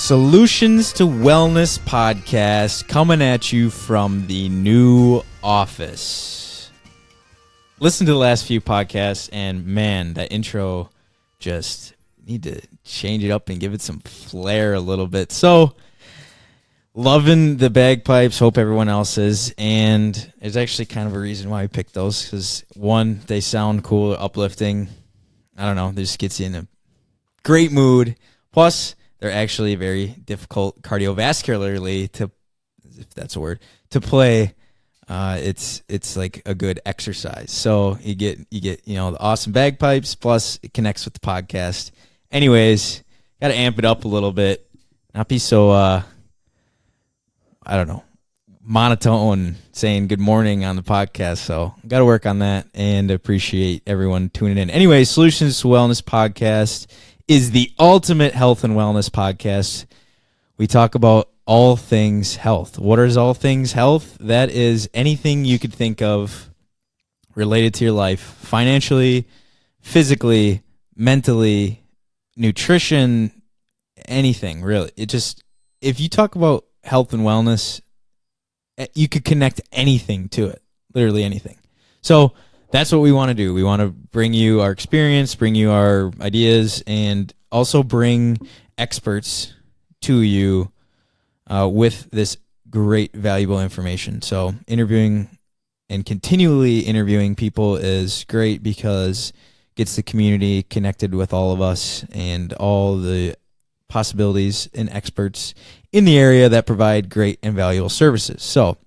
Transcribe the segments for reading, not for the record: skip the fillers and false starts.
Solutions to Wellness podcast coming at you from the new office. Listen to the last few podcasts, and man, that intro just need to change it up and give it some flair a little bit. So, loving the bagpipes, hope everyone else is, and it's actually kind of a reason why I picked those, because one, they sound cool, uplifting. I don't know, they just gets you in a great mood. Plus, they're actually very difficult cardiovascularly to, if that's a word, to play. It's like a good exercise. So you get the awesome bagpipes, plus it connects with the podcast. Anyways, got to amp it up a little bit, not be so monotone saying good morning on the podcast. So got to work on that, and appreciate everyone tuning in. Anyways, Solutions to Wellness podcast is the ultimate health and wellness podcast. We talk about all things health. What is all things health? That is anything you could think of related to your life, financially, physically, mentally, nutrition, anything really. If you talk about health and wellness, you could connect anything to it, literally anything. So that's what we want to do. We want to bring you our experience, bring you our ideas, and also bring experts to you with this great, valuable information. So interviewing and continually interviewing people is great because it gets the community connected with all of us and all the possibilities and experts in the area that provide great and valuable services. So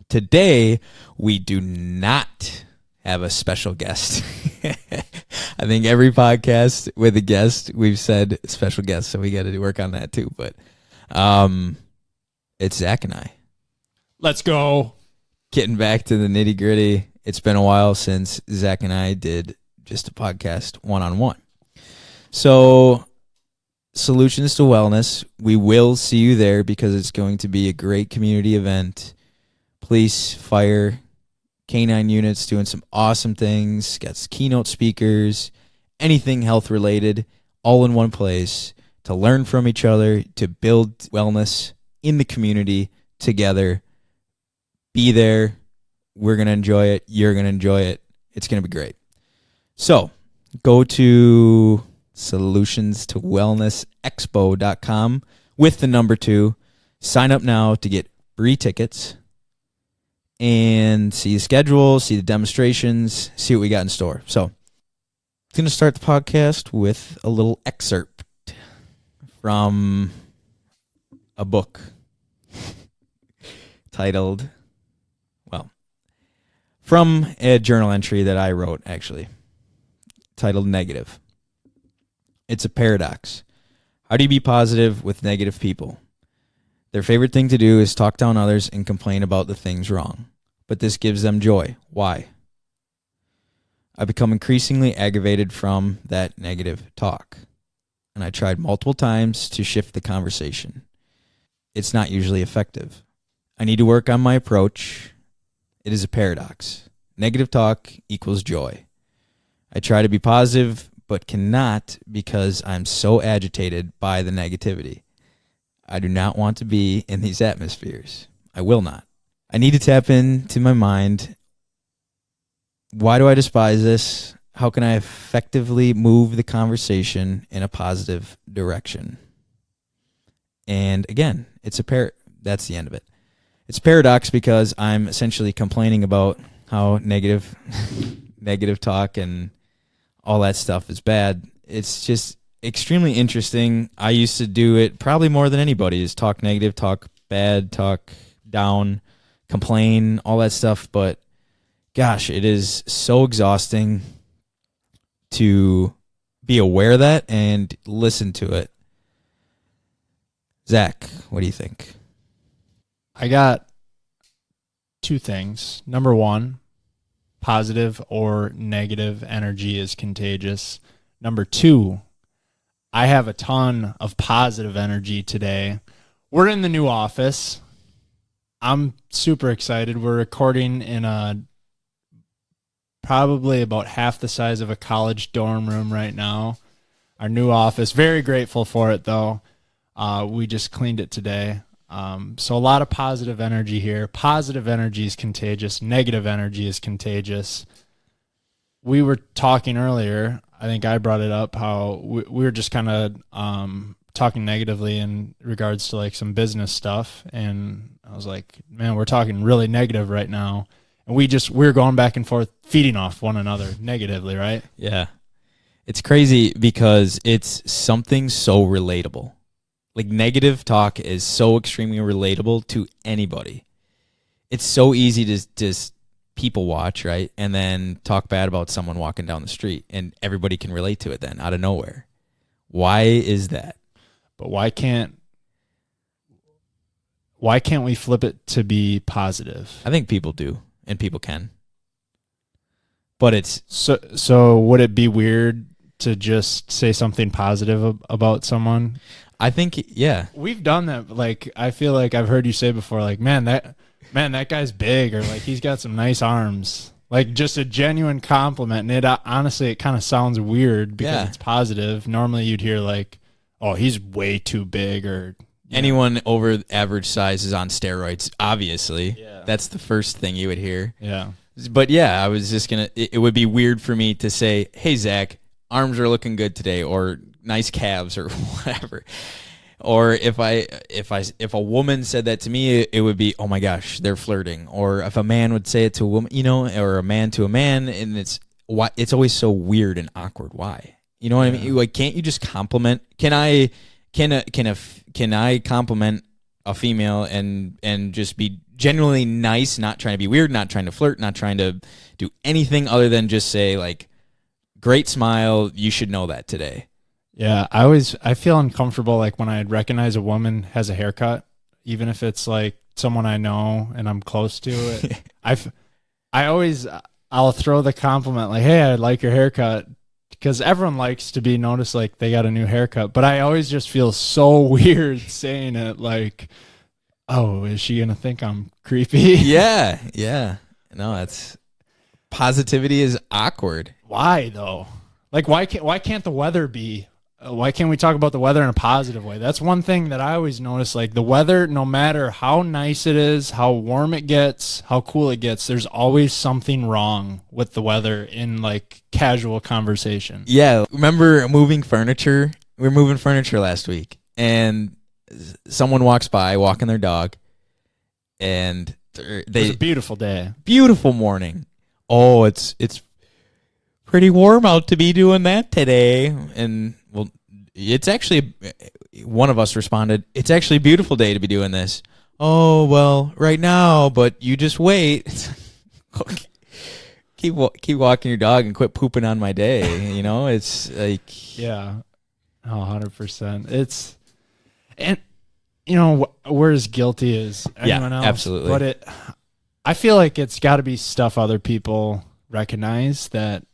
today we do not have a special guest. I think every podcast with a guest, we've said special guest, so we got to work on that too. But it's Zach and I. Let's go. Getting back to the nitty gritty. It's been a while since Zach and I did just a podcast one-on-one. So Solutions to Wellness, we will see you there because it's going to be a great community event. Police, fire, K9 units doing some awesome things, got keynote speakers, anything health related, all in one place to learn from each other, to build wellness in the community together. Be there. We're going to enjoy it. You're going to enjoy it. It's going to be great. So go to solutionstowellnessexpo.com with the number 2. Sign up now to get free tickets and see the schedule, see the demonstrations, see what we got in store. So I'm going to start the podcast with a little excerpt from a book titled, from a journal entry that I wrote, actually, titled Negative. It's a paradox. How do you be positive with negative people? Their favorite thing to do is talk down others and complain about the things wrong. But this gives them joy. Why? I've become increasingly aggravated from that negative talk. And I tried multiple times to shift the conversation. It's not usually effective. I need to work on my approach. It is a paradox. Negative talk equals joy. I try to be positive, but cannot because I'm so agitated by the negativity. I do not want to be in these atmospheres. I will not. I need to tap into my mind. Why do I despise this? How can I effectively move the conversation in a positive direction? And again, that's the end of it. It's a paradox because I'm essentially complaining about how negative talk and all that stuff is bad. It's just extremely interesting. I used to do it probably more than anybody, is talk negative, talk bad, talk down, complain, all that stuff. But gosh, it is so exhausting to be aware of that and listen to it. Zach, what do you think? I got 2 things. Number 1, positive or negative energy is contagious. Number 2, I have a ton of positive energy today. We're in the new office. I'm super excited. We're recording in a probably about half the size of a college dorm room right now. Our new office. Very grateful for it, though. We just cleaned it today. So a lot of positive energy here. Positive energy is contagious. Negative energy is contagious. We were talking earlier, I think I brought it up, how we were just kind of talking negatively in regards to like some business stuff. And I was like, man, we're talking really negative right now. And we're going back and forth, feeding off one another negatively, right? Yeah. It's crazy because it's something so relatable. Like, negative talk is so extremely relatable to anybody. It's so easy to just people watch, right? And then talk bad about someone walking down the street, and everybody can relate to it then out of nowhere. Why is that? But why can't we flip it to be positive? I think people do, and people can. But it's so would it be weird to just say something positive about someone? I think, yeah. We've done that. Like, I feel like I've heard you say before, like, man, that guy's big, or like, he's got some nice arms. Like, just a genuine compliment. And it honestly, it kind of sounds weird because it's positive. Normally you'd hear like, oh, he's way too big, or anyone over average size is on steroids, obviously. Yeah. That's the first thing you would hear. Yeah. But yeah, I was just going to, it would be weird for me to say, hey, Zach, arms are looking good today, or nice calves, or whatever. Or if a woman said that to me, it would be, oh my gosh, they're flirting. Or if a man would say it to a woman, or a man to a man, and it's always so weird and awkward. Why? You know what I mean? Like, can't you just compliment? Can I compliment a female and just be genuinely nice, not trying to be weird, not trying to flirt, not trying to do anything other than just say, like, great smile, you should know that today. Yeah, I feel uncomfortable like when I recognize a woman has a haircut, even if it's like someone I know and I'm close to it. I'll throw the compliment like, hey, I like your haircut, because everyone likes to be noticed like they got a new haircut. But I always just feel so weird saying it, like, oh, is she gonna think I'm creepy? Yeah. No, that's positivity is awkward. Why though? Like, why can't the weather be? Why can't we talk about the weather in a positive way? That's one thing that I always notice. Like, the weather, no matter how nice it is, how warm it gets, how cool it gets, there's always something wrong with the weather in like casual conversation. Yeah. Remember moving furniture? We were moving furniture last week, and someone walks by walking their dog, and It was a beautiful day. Beautiful morning. Oh, it's pretty warm out to be doing that today. And well, it's actually, one of us responded, it's actually a beautiful day to be doing this. Oh, well, right now, but you just wait. keep walking your dog and quit pooping on my day. You know, it's like, yeah, 100%. It's, and you know, we're as guilty as anyone else. Absolutely. But I feel like it's got to be stuff other people recognize, that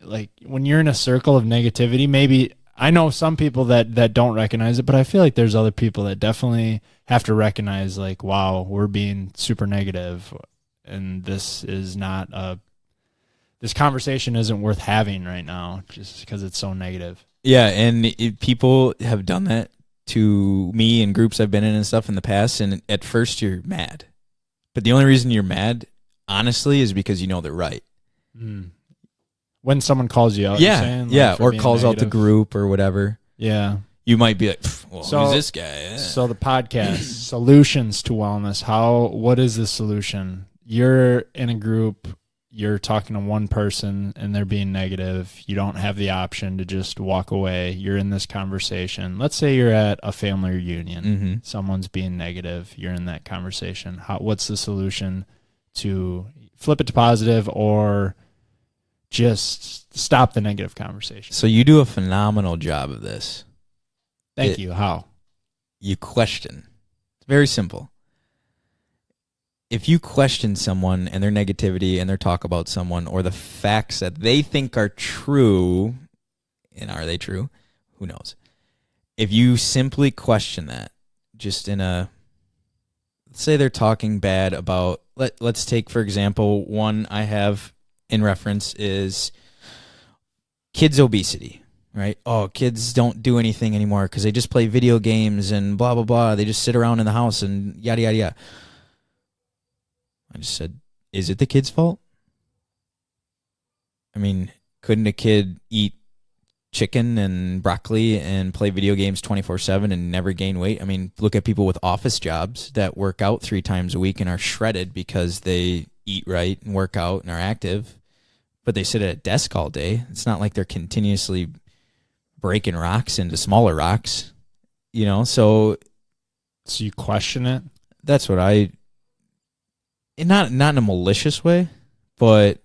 like when you're in a circle of negativity, maybe I know some people that don't recognize it, but I feel like there's other people that definitely have to recognize, like, wow, we're being super negative, and this conversation isn't worth having right now just because it's so negative. Yeah, and people have done that to me in groups I've been in and stuff in the past, and at first you're mad. But the only reason you're mad, honestly, is because you know they're right. Mm. When someone calls you out, or calls out the group or whatever. Yeah. You might be like, well, who's this guy? Yeah. So the podcast, solutions to wellness. What is the solution? You're in a group, you're talking to one person and they're being negative. You don't have the option to just walk away. You're in this conversation. Let's say you're at a family reunion. Mm-hmm. Someone's being negative. You're in that conversation. What's the solution to flip it to positive, or just stop the negative conversation? So you do a phenomenal job of this. Thank you. How? You question. It's very simple. If you question someone and their negativity and their talk about someone, or the facts that they think are true, and are they true? Who knows? If you simply question that, just let's say they're talking bad about, let's take, for example, one I have in reference is kids' obesity. right? Oh, kids don't do anything anymore because they just play video games and blah, blah, blah. They just sit around in the house and yada, yada, yada. I just said, is it the kid's fault? I mean, couldn't a kid eat chicken and broccoli and play video games 24/7 and never gain weight? I mean, look at people with office jobs that work out 3 times a week and are shredded because they eat right and work out and are active, but they sit at a desk all day. It's not like they're continuously breaking rocks into smaller rocks, so you question it? that's what not in a malicious way, but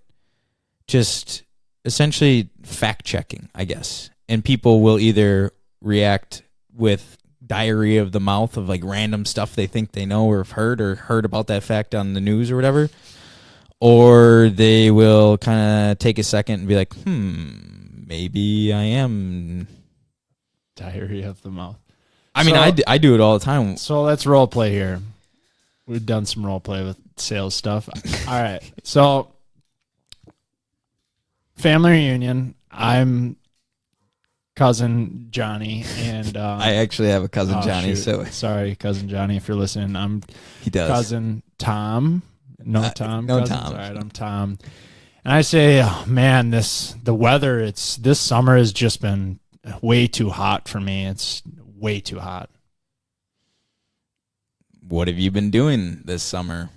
just essentially fact checking, I guess. And people will either react with diarrhea of the mouth of like random stuff they think they know or have heard about that fact on the news or whatever, or they will kind of take a second and be like, maybe I am diarrhea of the mouth. I mean, I do it all the time. So let's role play here. We've done some role play with sales stuff. All right. So family reunion. I'm cousin Johnny, and I actually have a cousin Johnny. Shoot. So sorry, cousin Johnny, if you're listening. He does. Cousin Tom. No, Tom. No, Cousins? Tom. All right, I'm Tom. And I say, oh, man, the weather. This summer has just been way too hot for me. It's way too hot. What have you been doing this summer?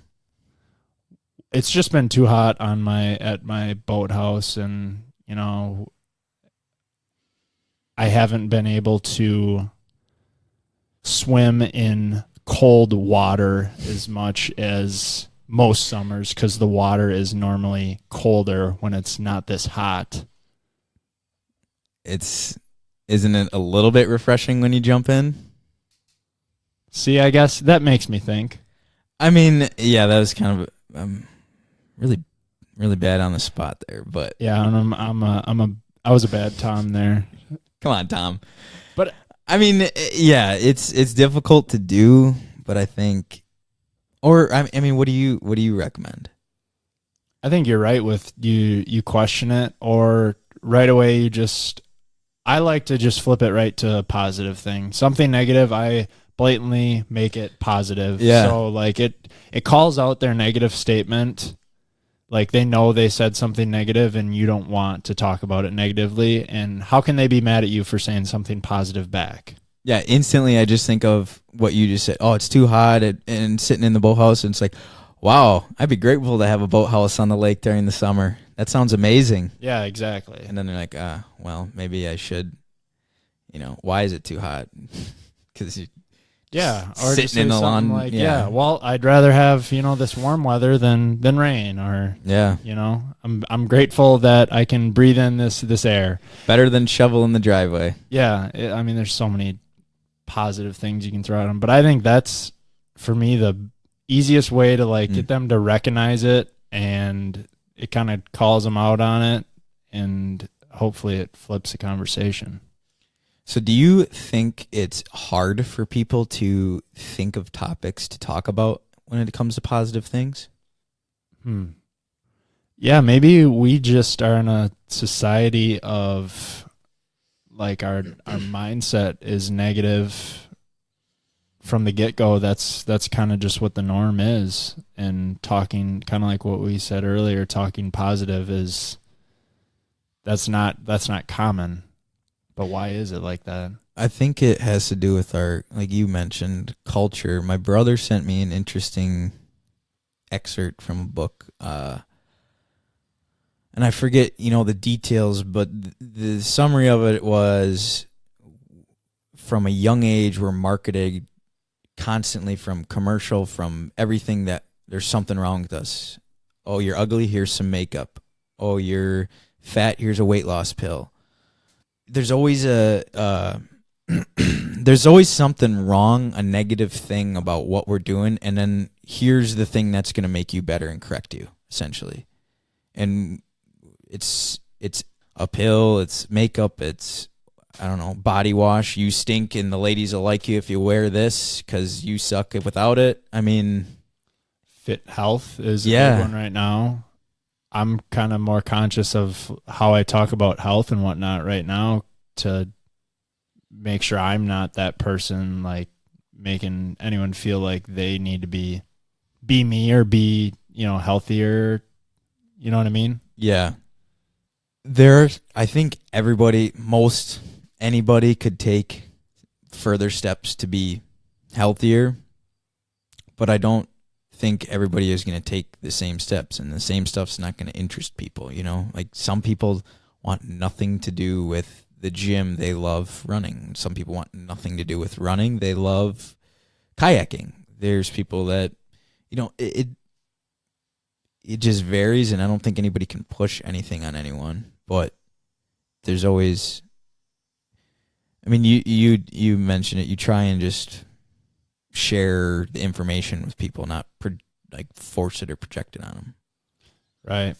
It's just been too hot at my boathouse, and I haven't been able to swim in cold water as much as most summers because the water is normally colder when it's not this hot. Isn't it a little bit refreshing when you jump in? See, I guess that makes me think. I mean, yeah, that was kind of really, really bad on the spot there, but yeah, and I was a bad Tom there. Come on, Tom. But I mean, yeah, it's difficult to do, but I think, or I mean, what do you recommend? I think you're right with you question it, or right away I like to just flip it right to a positive thing. Something negative, I blatantly make it positive. Yeah. So like it calls out their negative statement. Like they know they said something negative and you don't want to talk about it negatively. And how can they be mad at you for saying something positive back? Yeah, instantly I just think of what you just said. Oh, it's too hot and sitting in the boathouse. And it's like, wow, I'd be grateful to have a boathouse on the lake during the summer. That sounds amazing. Yeah, exactly. And then they're like, well, maybe I should, why is it too hot? Because you or sitting in the lawn. Like, well, I'd rather have, this warm weather than rain, or, I'm grateful that I can breathe in this air. Better than shovel in the driveway. Yeah. I mean, there's so many positive things you can throw at them, but I think that's, for me, the easiest way to get them to recognize it, and it kind of calls them out on it, and hopefully it flips the conversation. So do you think it's hard for people to think of topics to talk about when it comes to positive things? Yeah, maybe we just are in a society of our mindset is negative from the get-go. That's kind of just what the norm is. And talking, kind of like what we said earlier, talking positive that's not common. But why is it like that? I think it has to do with our, like you mentioned, culture. My brother sent me an interesting excerpt from a book, and I forget, the details, but the summary of it was, from a young age, we're marketed constantly from commercial, from everything, that there's something wrong with us. Oh, you're ugly, here's some makeup. Oh, you're fat, here's a weight loss pill. There's always there's always something wrong, a negative thing about what we're doing, and then here's the thing that's going to make you better and correct you, essentially. And it's a pill, it's makeup, it's, I don't know, body wash. You stink and the ladies will like you if you wear this because you suck without it. I mean, fit health is a big one right now. I'm kind of more conscious of how I talk about health and whatnot right now to make sure I'm not that person like making anyone feel like they need to be me or be, healthier. You know what I mean? Yeah. I think anybody could take further steps to be healthier, but I don't think everybody is going to take the same steps, and the same stuff's not going to interest people, Like some people want nothing to do with the gym, they love running. Some people want nothing to do with running, they love kayaking. There's people that, it just varies, and I don't think anybody can push anything on anyone, but there's always, I mean, you mentioned it, you try and just share the information with people, not force it or project it on them. Right.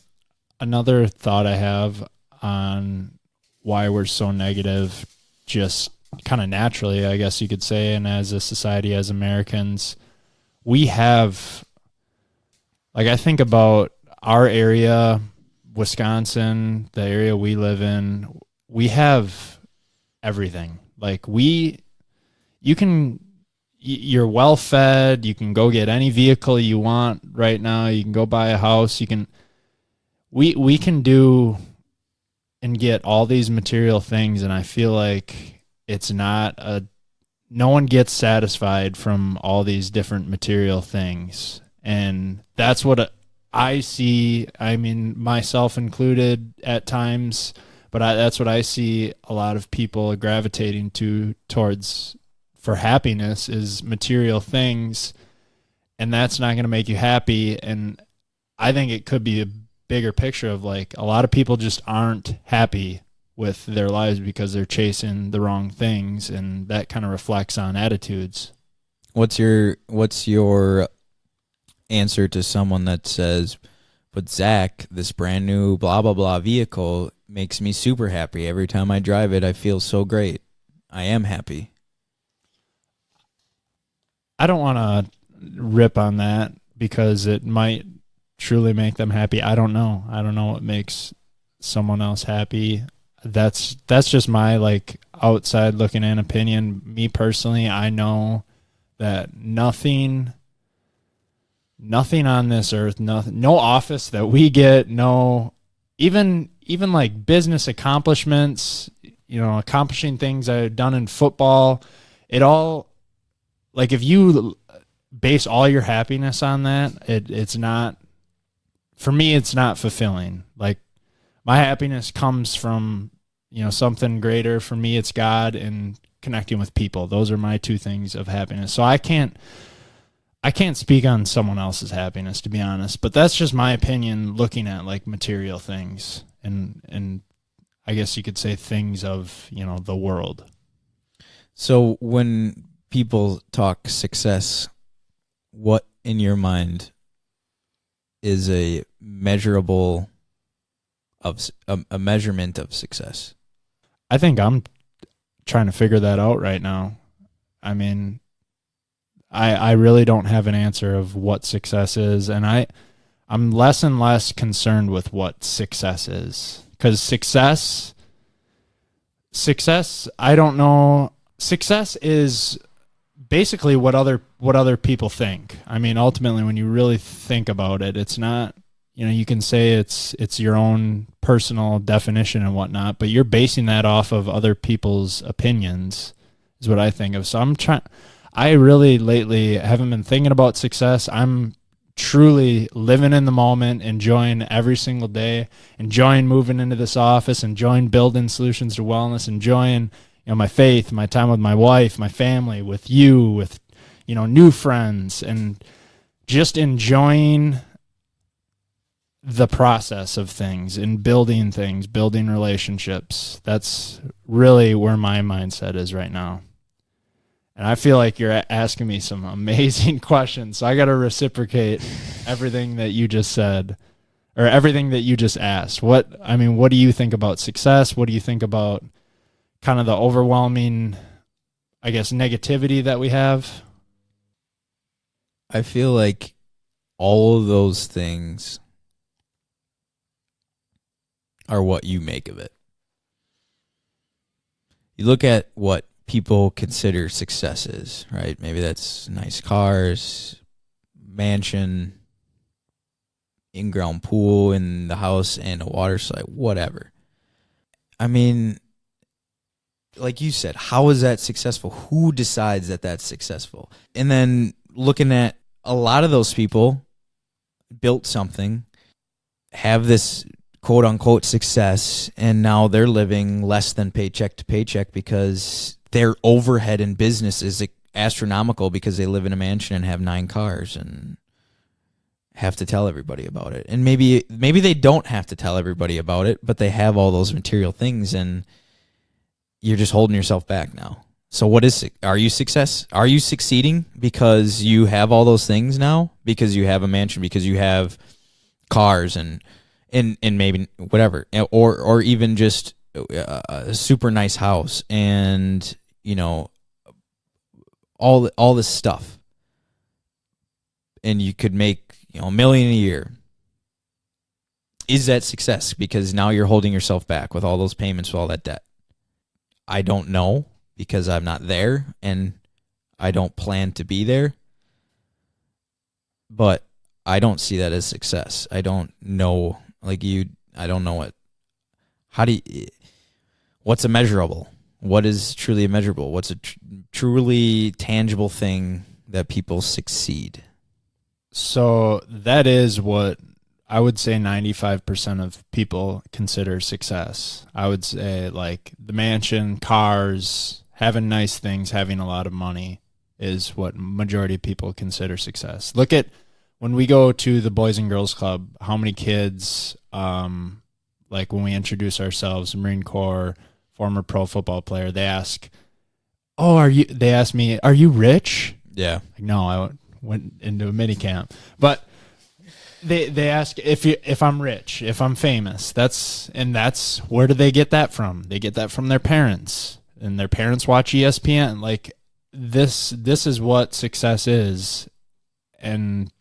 Another thought I have on why we're so negative, just kind of naturally, I guess you could say, and as a society, as Americans, we have, I think about our area, Wisconsin, the area we live in, we have everything. You're well fed. You can go get any vehicle you want right now. You can go buy a house. We can do and get all these material things. And I feel like no one gets satisfied from all these different material things. And that's what I see. I mean, myself included at times, but that's what I see a lot of people gravitating towards for happiness is material things, and that's not going to make you happy. And I think it could be a bigger picture of a lot of people just aren't happy with their lives because they're chasing the wrong things, and that kind of reflects on attitudes. What's your answer to someone that says, but Zach, this brand new blah blah blah vehicle makes me super happy. Every time I drive it, I feel so great. I am happy. I don't want to rip on that because it might truly make them happy. I don't know. I don't know what makes someone else happy. That's just my outside looking in opinion. Me personally, I know that nothing on this earth, no office that we get, no, even business accomplishments, accomplishing things I've done in football, it all, if you base all your happiness on that, it's not, for me, it's not fulfilling. My happiness comes from, something greater. For me, it's God and connecting with people. Those are my two things of happiness. So I can't speak on someone else's happiness, to be honest, but that's just my opinion looking at material things and I guess you could say things of, the world. So when people talk success, what in your mind is a measurement of success? I think I'm trying to figure that out right now. I mean, I really don't have an answer of what success is, and I'm less and less concerned with what success is, because success, I don't know. Success is basically what other people think. I mean, ultimately, when you really think about it, it's not, you can say it's your own personal definition and whatnot, but you're basing that off of other people's opinions is what I think of. So I really lately haven't been thinking about success. I'm truly living in the moment, enjoying every single day, enjoying moving into this office, enjoying building solutions to wellness, enjoying my faith, my time with my wife, my family, with you, with new friends, and just enjoying the process of things and building things, building relationships. That's really where my mindset is right now. And I feel like you're asking me some amazing questions. So I got to reciprocate everything that you just said, or everything that you just asked. What do you think about success? What do you think about kind of the overwhelming, I guess, negativity that we have? I feel like all of those things are what you make of it. you look at what people consider success is, right? Maybe that's nice cars, mansion, in-ground pool in the house, and a water slide, whatever. I mean, like you said, how is that successful? Who decides that that's successful? And then looking at a lot of those people built something, have this quote unquote success, and now they're living less than paycheck to paycheck because their overhead in business is astronomical because they live in a mansion and have 9 cars and have to tell everybody about it. And maybe they don't have to tell everybody about it, but they have all those material things, and you're just holding yourself back now. So what is it? Are you success? Are you succeeding because you have all those things now? Because you have a mansion, because you have cars and maybe whatever, or even just a super nice house and, you know, all this stuff. And you could make, you know, $1 million a year. Is that success? Because now you're holding yourself back with all those payments, with all that debt. I don't know, because I'm not there and I don't plan to be there. But I don't see that as success. I don't know, like you, I don't know what's immeasurable? What is truly immeasurable? What's a truly tangible thing that people succeed? So that is what I would say 95% of people consider success. I would say like the mansion, cars, having nice things, having a lot of money is what majority of people consider success. Look at when we go to the Boys and Girls Club, how many kids, like when we introduce ourselves, Marine Corps, former pro football player, they ask, they ask me, are you rich? Yeah. Like, no, I went into a mini camp. But they ask if I'm rich, if I'm famous. That's where do they get that from? They get that from their parents, and their parents watch ESPN. Like this is what success is. And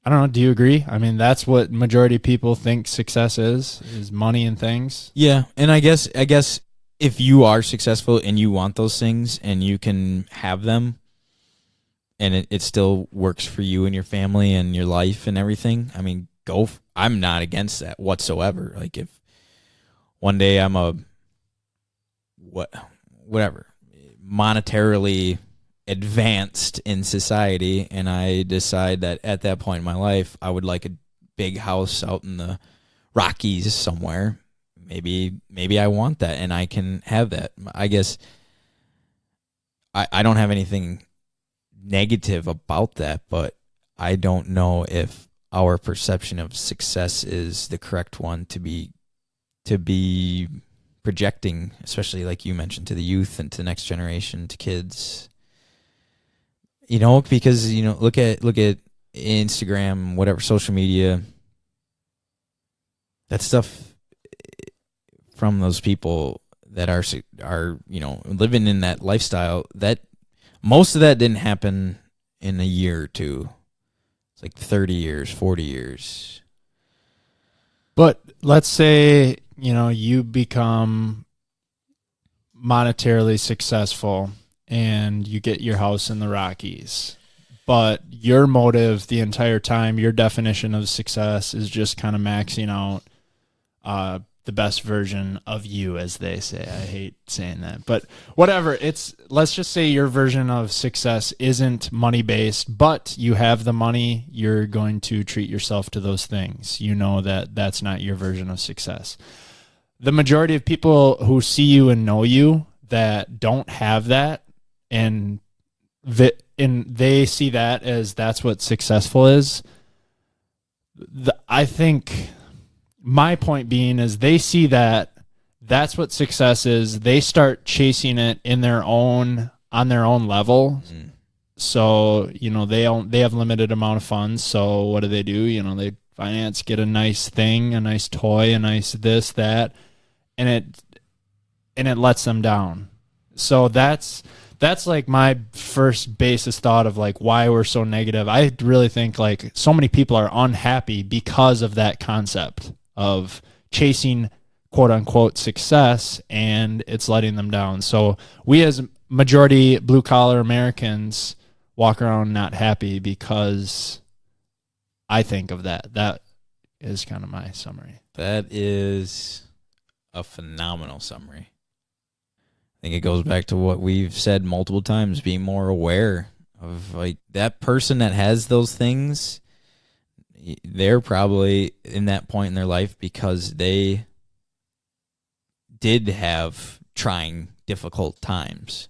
I don't know, do you agree? I mean, that's what majority of people think success is money and things. Yeah, and I guess if you are successful and you want those things and you can have them, and it still works for you and your family and your life and everything, I mean, I'm not against that whatsoever. Like if one day I'm whatever, monetarily advanced in society, and I decide that at that point in my life I would like a big house out in the Rockies somewhere, maybe I want that and I can have that. I guess I don't have anything negative about that, but I don't know if our perception of success is the correct one to be projecting, especially like you mentioned, to the youth and to the next generation, to kids. You know, because, you know, look at Instagram, whatever, social media, that stuff from those people that are, you know, living in that lifestyle, that most of that didn't happen in a year or two. It's like 30 years, 40 years. But let's say, you know, you become monetarily successful and you get your house in the Rockies, but your motive the entire time, your definition of success is just kind of maxing out the best version of you, as they say. I hate saying that, but whatever. Let's just say your version of success isn't money-based, but you have the money, you're going to treat yourself to those things. You know that that's not your version of success. The majority of people who see you and know you that don't have that, and they see that as that's what successful is. I think my point being is they see that that's what success is. They start chasing it on their own level. Mm. So, you know, they have limited amount of funds. So what do? You know, they finance, get a nice thing, a nice toy, a nice this, that, and it lets them down. So that's like my first basis thought of like why we're so negative. I really think like so many people are unhappy because of that concept of chasing quote unquote success, and it's letting them down. So we as majority blue collar Americans walk around not happy because I think of that. That is kind of my summary. That is a phenomenal summary. I think it goes back to what we've said multiple times, being more aware of like that person that has those things. They're probably in that point in their life because they did have trying, difficult times.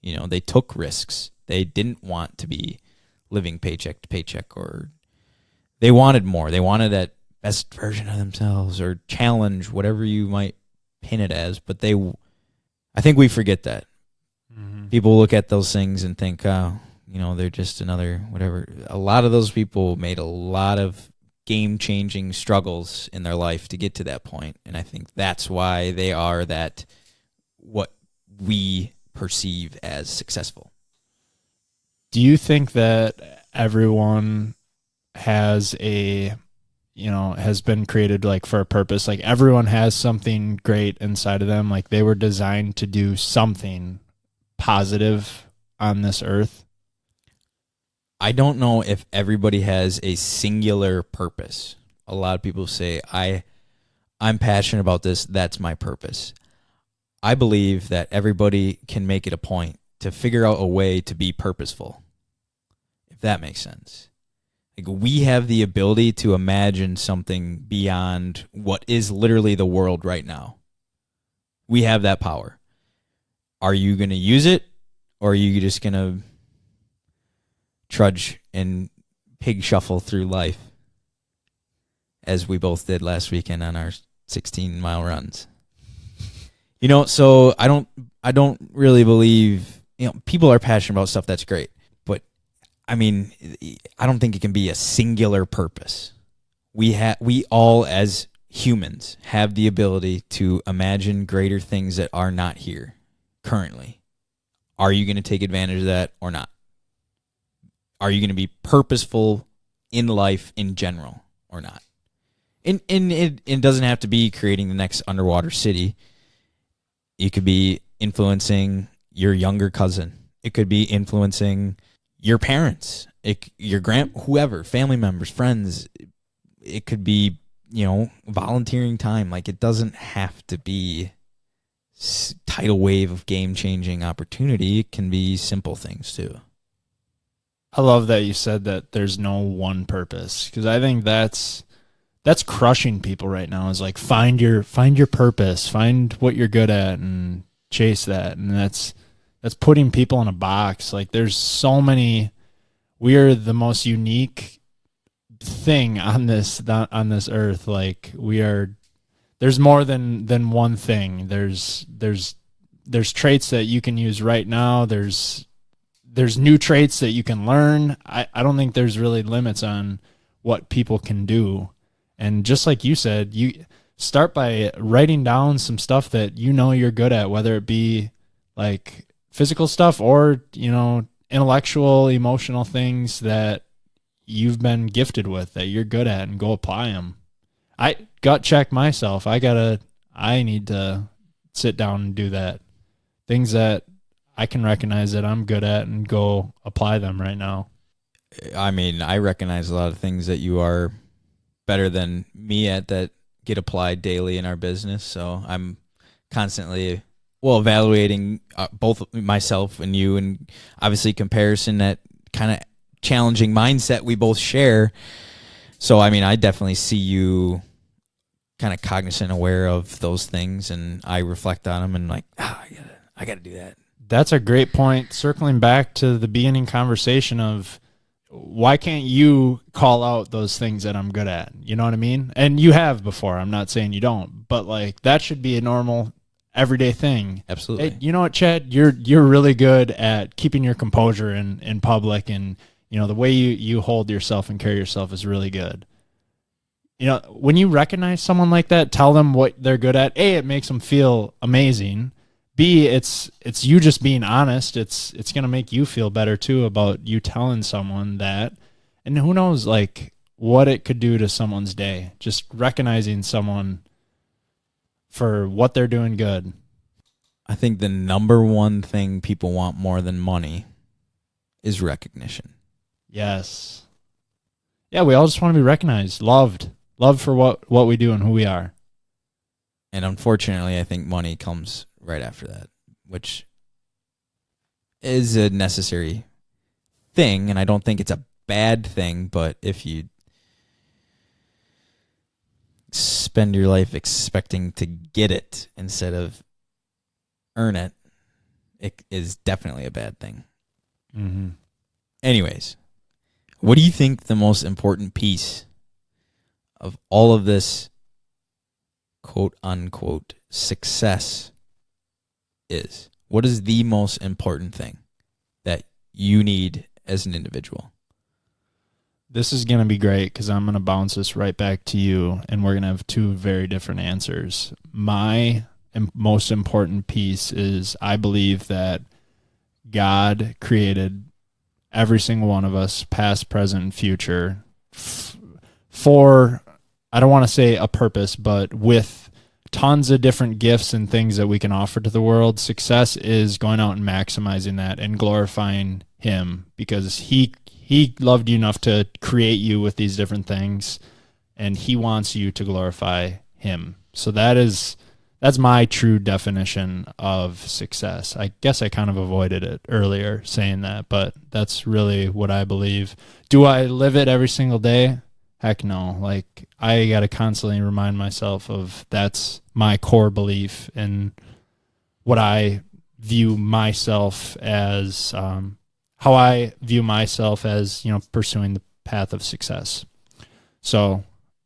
You know, they took risks. They didn't want to be living paycheck to paycheck, or they wanted more. They wanted that best version of themselves or challenge, whatever you might pin it as. But I think we forget that. Mm-hmm. People look at those things and think, oh, you know, they're just another whatever. A lot of those people made a lot of game-changing struggles in their life to get to that point. And I think that's why they are that what we perceive as successful. Do you think that everyone has has been created like for a purpose? Like everyone has something great inside of them. Like they were designed to do something positive on this earth? I don't know if everybody has a singular purpose. A lot of people say, I'm passionate about this, that's my purpose. I believe that everybody can make it a point to figure out a way to be purposeful, if that makes sense. Like we have the ability to imagine something beyond what is literally the world right now. We have that power. Are you going to use it, or are you just going to trudge and pig shuffle through life as we both did last weekend on our 16-mile runs? You know, so I don't really believe, you know, people are passionate about stuff, that's great. But I mean, I don't think it can be a singular purpose. We all as humans have the ability to imagine greater things that are not here currently. Are you going to take advantage of that or not? Are you going to be purposeful in life in general or not? And it doesn't have to be creating the next underwater city. It could be influencing your younger cousin. It could be influencing your parents, your whoever, family members, friends. It could be, you know, volunteering time. Like it doesn't have to be tidal wave of game-changing opportunity. It can be simple things too. I love that you said that there's no one purpose, because I think that's crushing people right now. Is like find your purpose, find what you're good at, and chase that. And that's putting people in a box. Like there's so many. We are the most unique thing on this earth. Like we are. There's more than one thing. There's traits that you can use right now. There's new traits that you can learn. I don't think there's really limits on what people can do. And just like you said, you start by writing down some stuff that you know you're good at, whether it be like physical stuff or, you know, intellectual, emotional things that you've been gifted with that you're good at, and go apply them. I gut check myself. I need to sit down and do that. Things that I can recognize that I'm good at and go apply them right now. I mean, I recognize a lot of things that you are better than me at that get applied daily in our business. So I'm constantly, evaluating both myself and you, and obviously comparison, that kind of challenging mindset we both share. So, I mean, I definitely see you kind of cognizant, aware of those things, and I reflect on them and like, I got to do that. That's a great point. Circling back to the beginning conversation of why can't you call out those things that I'm good at? You know what I mean? And you have before. I'm not saying you don't, but like that should be a normal everyday thing. Absolutely. Hey, you know what, Chad? You're really good at keeping your composure in public, and you know the way you hold yourself and carry yourself is really good. You know, when you recognize someone like that, tell them what they're good at. A, it makes them feel amazing. B, it's you just being honest. It's going to make you feel better too about you telling someone that. And who knows, like, what it could do to someone's day. Just recognizing someone for what they're doing good. I think the number one thing people want more than money is recognition. Yes. Yeah, we all just want to be recognized, loved for what we do and who we are. And unfortunately, I think money comes right after that, which is a necessary thing, and I don't think it's a bad thing, but if you spend your life expecting to get it instead of earn it, it is definitely a bad thing. Mm-hmm. Anyways, what do you think the most important piece of all of this quote unquote success is? What is the most important thing that you need as an individual? This is going to be great because I'm going to bounce this right back to you, and we're going to have two very different answers. My most important piece is I believe that God created every single one of us, past, present, and future, for, I don't want to say a purpose, but with tons of different gifts and things that we can offer to the world. Success is going out and maximizing that and glorifying Him, because He loved you enough to create you with these different things, and He wants you to glorify Him. So that's my true definition of success. I guess I kind of avoided it earlier saying that, but that's really what I believe. Do I live it every single day? Heck no. Like, I got to constantly remind myself of that's my core belief in what I view myself as, how I view myself as, pursuing the path of success. So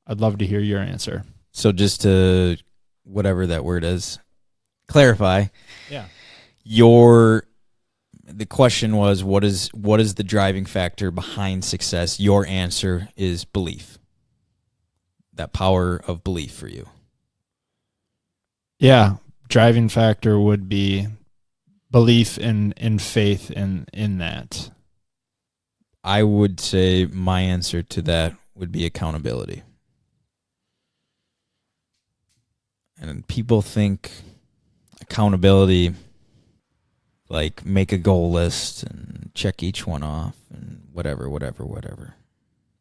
I'd love to hear your answer. So just to, whatever that word is, clarify. Yeah. The question was, what is the driving factor behind success? Your answer is belief. That power of belief for you. Yeah. Driving factor would be belief in faith in that. I would say my answer to that would be accountability. And people think accountability, like make a goal list and check each one off and whatever.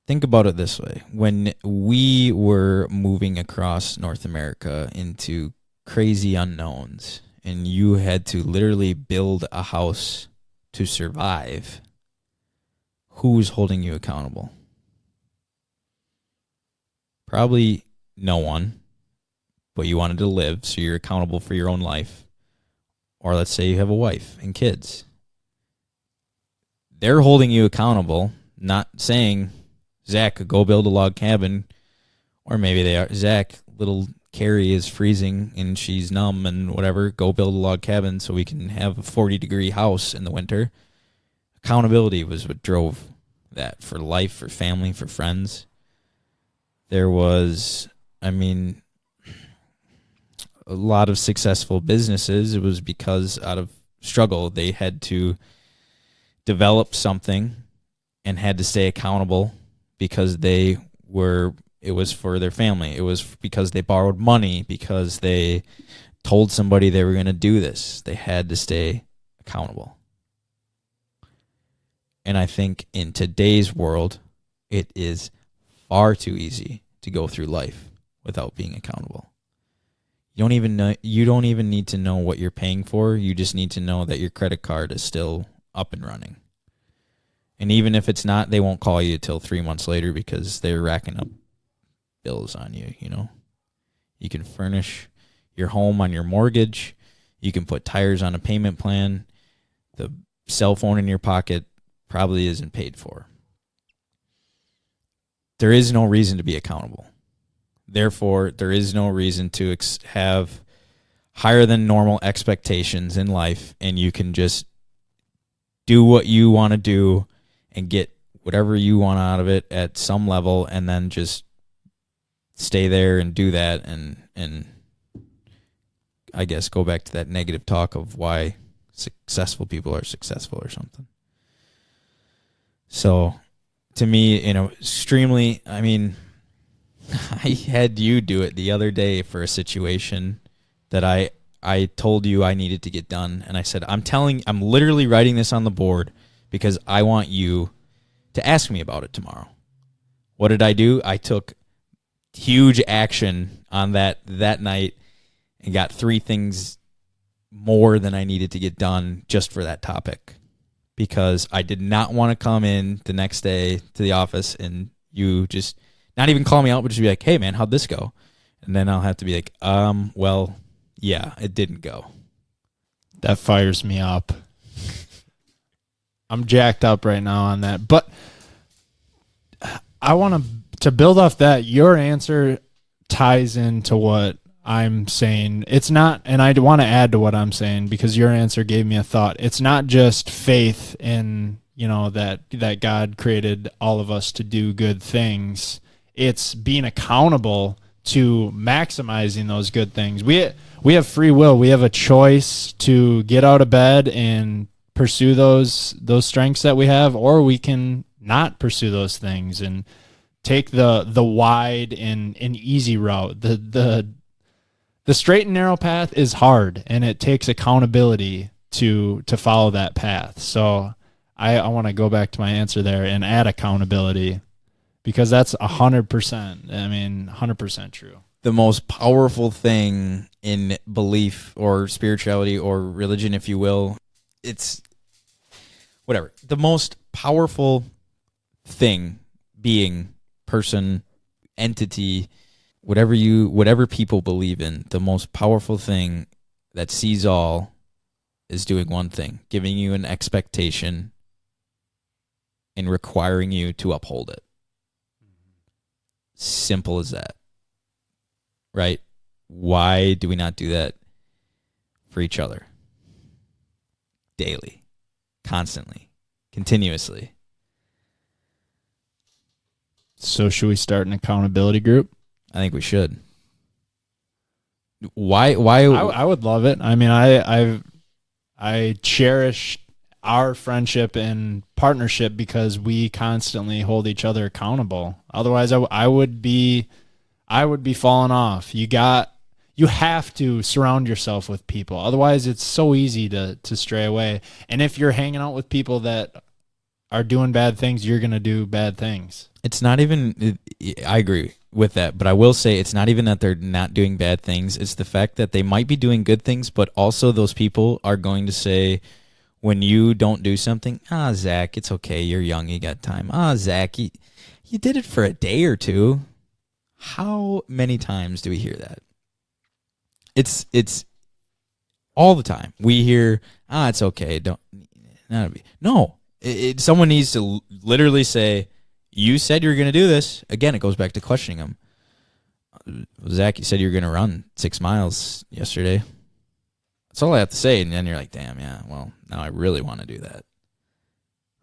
Think about it this way. When we were moving across North America into crazy unknowns, and you had to literally build a house to survive, who's holding you accountable? Probably no one, but you wanted to live, so you're accountable for your own life. Or let's say you have a wife and kids. They're holding you accountable, not saying, Zach, go build a log cabin. Or maybe they are, Zach, little Carrie is freezing and she's numb and whatever, go build a log cabin so we can have a 40-degree house in the winter. Accountability was what drove that for life, for family, for friends. There was, a lot of successful businesses, it was because out of struggle, they had to develop something and had to stay accountable because it was for their family. It was because they borrowed money, because they told somebody they were going to do this. They had to stay accountable. And I think in today's world, it is far too easy to go through life without being accountable. You don't even need to know what you're paying for. You just need to know that your credit card is still up and running. And even if it's not, they won't call you till 3 months later because they're racking up bills on you, You can furnish your home on your mortgage. You can put tires on a payment plan. The cell phone in your pocket probably isn't paid for. There is no reason to be accountable. Therefore, there is no reason to have higher than normal expectations in life, and you can just do what you want to do and get whatever you want out of it at some level, and then just stay there and do that, and I guess go back to that negative talk of why successful people are successful or something. So, to me, extremely, I had you do it the other day for a situation that I told you I needed to get done. And I said, I'm literally writing this on the board because I want you to ask me about it tomorrow. What did I do? I took huge action on that night and got 3 things more than I needed to get done just for that topic, because I did not want to come in the next day to the office and you just not even call me out, but just be like, hey man, how'd this go? And then I'll have to be like, well, yeah, it didn't go. That fires me up. I'm jacked up right now on that. But I want to build off that. Your answer ties into what I'm saying. It's not, and I want to add to what I'm saying because your answer gave me a thought. It's not just faith in, that God created all of us to do good things. It's being accountable to maximizing those good things. We have free will. We have a choice to get out of bed and pursue those strengths that we have, or we can not pursue those things and take the wide and easy route. The straight and narrow path is hard, and it takes accountability to follow that path. So I want to go back to my answer there and add accountability, because that's 100%. 100% true. The most powerful thing in belief or spirituality or religion, if you will, it's whatever. The most powerful thing, being, person, entity, whatever people believe in, the most powerful thing that sees all is doing one thing: giving you an expectation and requiring you to uphold it. Simple as that. Right? Why do we not do that for each other? Daily, constantly, continuously. So should we start an accountability group? I think we should. Why? I would love it. I cherish our friendship and partnership because we constantly hold each other accountable. Otherwise, I would be falling off. You have to surround yourself with people. Otherwise, it's so easy to stray away. And if you're hanging out with people that are doing bad things, you're going to do bad things. It's not even, I agree with that, but I will say it's not even that they're not doing bad things. It's the fact that they might be doing good things, but also those people are going to say, when you don't do something, Zach, it's okay. You're young. You got time. Zach, you did it for a day or two. How many times do we hear that? It's all the time. We hear, it's okay. Someone needs to literally say, you said you were going to do this. Again, it goes back to questioning them. Zach, you said you were going to run 6 miles yesterday. That's all I have to say. And then you're like, damn, yeah, well, now I really want to do that.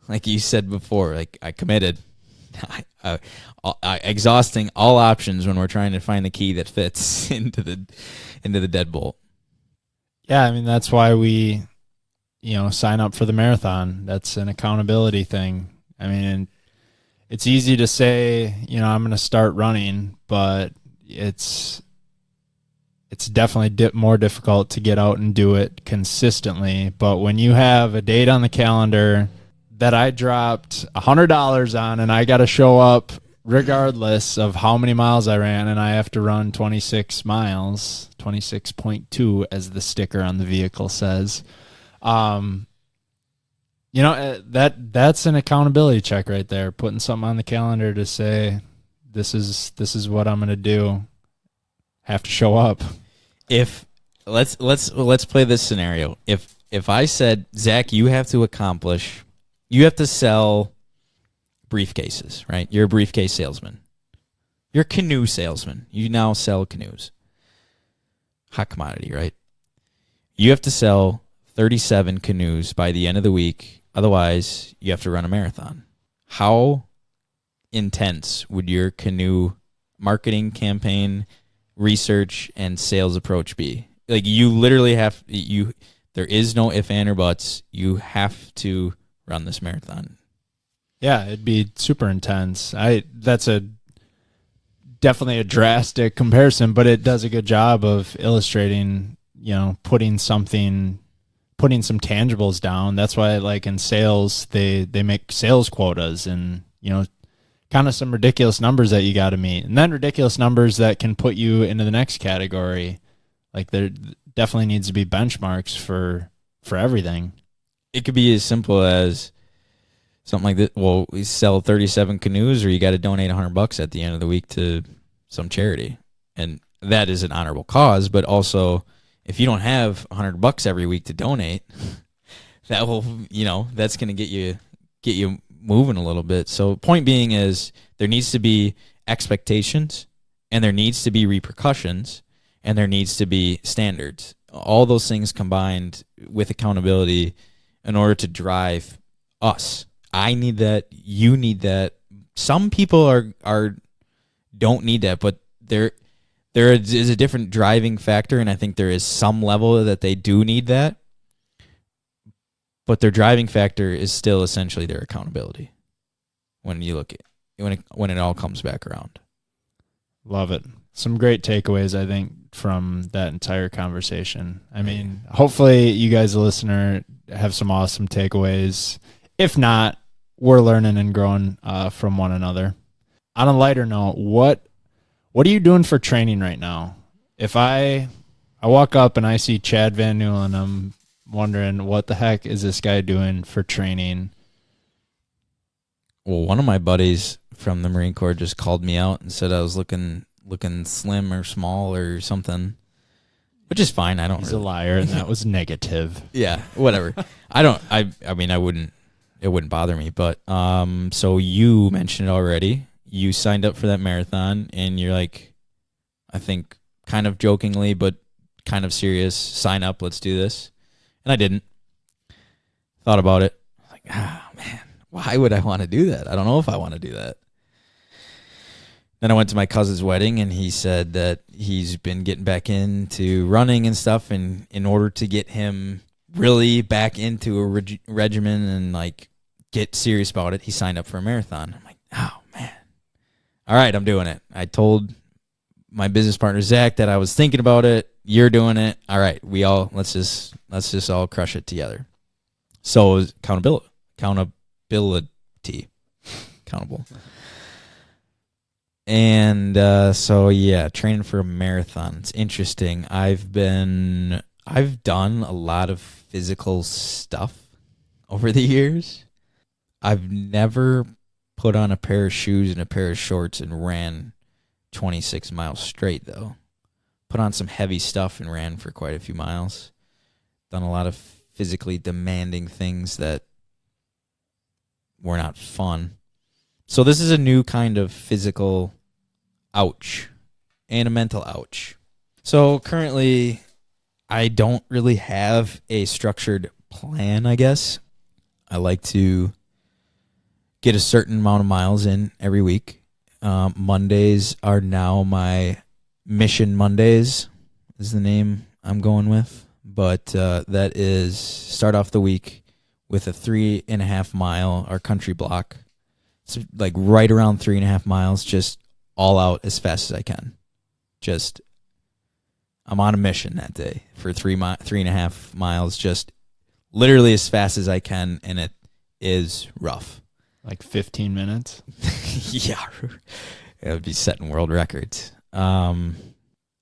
Like you said before, like I committed. Exhausting all options when we're trying to find the key that fits into the deadbolt. Yeah, that's why we, sign up for the marathon. That's an accountability thing. It's easy to say, I'm going to start running, but it's definitely more difficult to get out and do it consistently. But when you have a date on the calendar that I dropped $100 on, and I got to show up regardless of how many miles I ran, and I have to run 26 miles, 26.2 as the sticker on the vehicle says. That's an accountability check right there. Putting something on the calendar to say, this is what I'm going to do. Have to show up. If let's play this scenario. If I said, Zach, you have to sell briefcases, right? You're a briefcase salesman. You're a canoe salesman. You now sell canoes. Hot commodity, right? You have to sell 37 canoes by the end of the week. Otherwise, you have to run a marathon. How intense would your canoe marketing campaign, research, and sales approach be? Like, you literally there is no if, and, or buts. You have to run this marathon. Yeah, it'd be super intense. That's a definitely a drastic comparison, but it does a good job of illustrating, putting some tangibles down. That's why, like in sales, they make sales quotas and, kind of some ridiculous numbers that you got to meet, and then ridiculous numbers that can put you into the next category. Like there definitely needs to be benchmarks for everything. It could be as simple as something like this. Well, we sell 37 canoes, or you got to donate $100 at the end of the week to some charity. And that is an honorable cause, but also if you don't have $100 every week to donate, that will, that's going to get you moving a little bit. So point being is there needs to be expectations, and there needs to be repercussions, and there needs to be standards. All those things combined with accountability in order to drive us. I need that. You need that. Some people are don't need that, but there is a different driving factor, and I think there is some level that they do need that. But their driving factor is still essentially their accountability. When you look at when it all comes back around. Love it. Some great takeaways, I think, from that entire conversation. I mean, hopefully you guys, the listener, have some awesome takeaways. If not, we're learning and growing from one another. On a lighter note, what are you doing for training right now? If I walk up and I see Chad Van Newland, I'm wondering what the heck is this guy doing for training? Well, one of my buddies from the Marine Corps just called me out and said I was looking slim or small or something, which is fine. He's a liar, and that was negative. Yeah, whatever. I mean, it wouldn't bother me, but so you mentioned it already. You signed up for that marathon, and you're like, I think kind of jokingly, but kind of serious, sign up, let's do this. And I didn't. Thought about it. Like, man, why would I want to do that? I don't know if I want to do that. Then I went to my cousin's wedding, and he said that he's been getting back into running and stuff, and in order to get him really back into a regimen and like get serious about it, he signed up for a marathon. I'm like, oh man, all right, I'm doing it. I told my business partner Zach that I was thinking about it. You're doing it. All right, let's just all crush it together. So accountable. And so yeah, training for a marathon. It's interesting. I've done a lot of physical stuff over the years. I've never put on a pair of shoes and a pair of shorts and ran 26 miles straight though. Put on some heavy stuff and ran for quite a few miles. Done a lot of physically demanding things that were not fun. So this is a new kind of physical ouch and a mental ouch. So currently, I don't really have a structured plan, I guess. I like to get a certain amount of miles in every week. Mondays are now my Mission Mondays is the name I'm going with. But that is start off the week with a 3.5 mile or country block. It's like right around 3.5 miles, just all out as fast as I can. Just, I'm on a mission that day for 3.5 miles, just literally as fast as I can, and it is rough. Like 15 minutes? Yeah. It would be setting world records. And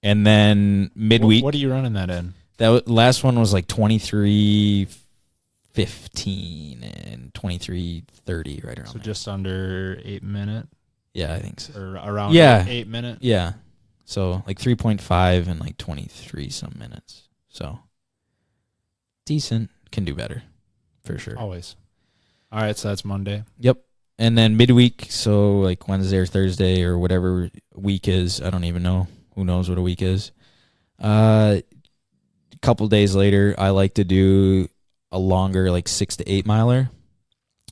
then midweek. What are you running that in? That last one was like 23:15 and 23:30, right around so there. Just under 8 minute? Yeah, I think so. Or around 8 minute? Yeah. So like 3.5 and like 23 some minutes. So decent. Can do better for sure. Always. All right, so that's Monday. Yep. And then midweek, so like Wednesday or Thursday or whatever week is. I don't even know. Who knows what a week is. A couple days later, I like to do a longer, like 6 to 8 miler.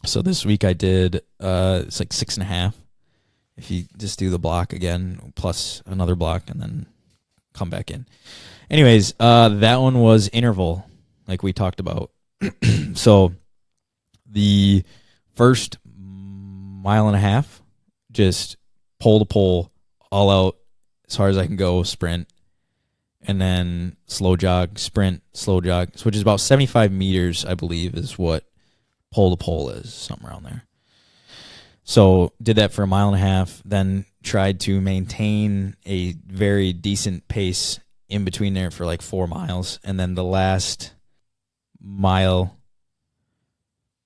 So this week I did, it's like 6.5. If you just do the block again, plus another block, and then come back in. Anyways, that one was interval, like we talked about. So the first 1.5 miles, just pole to pole, all out as hard as I can go, sprint, and then slow jog, sprint, slow jog, which is about 75 meters, I believe, is what pole to pole is, something around there. So did that for a mile and a half, then tried to maintain a very decent pace in between there for like 4 miles. And then the last mile,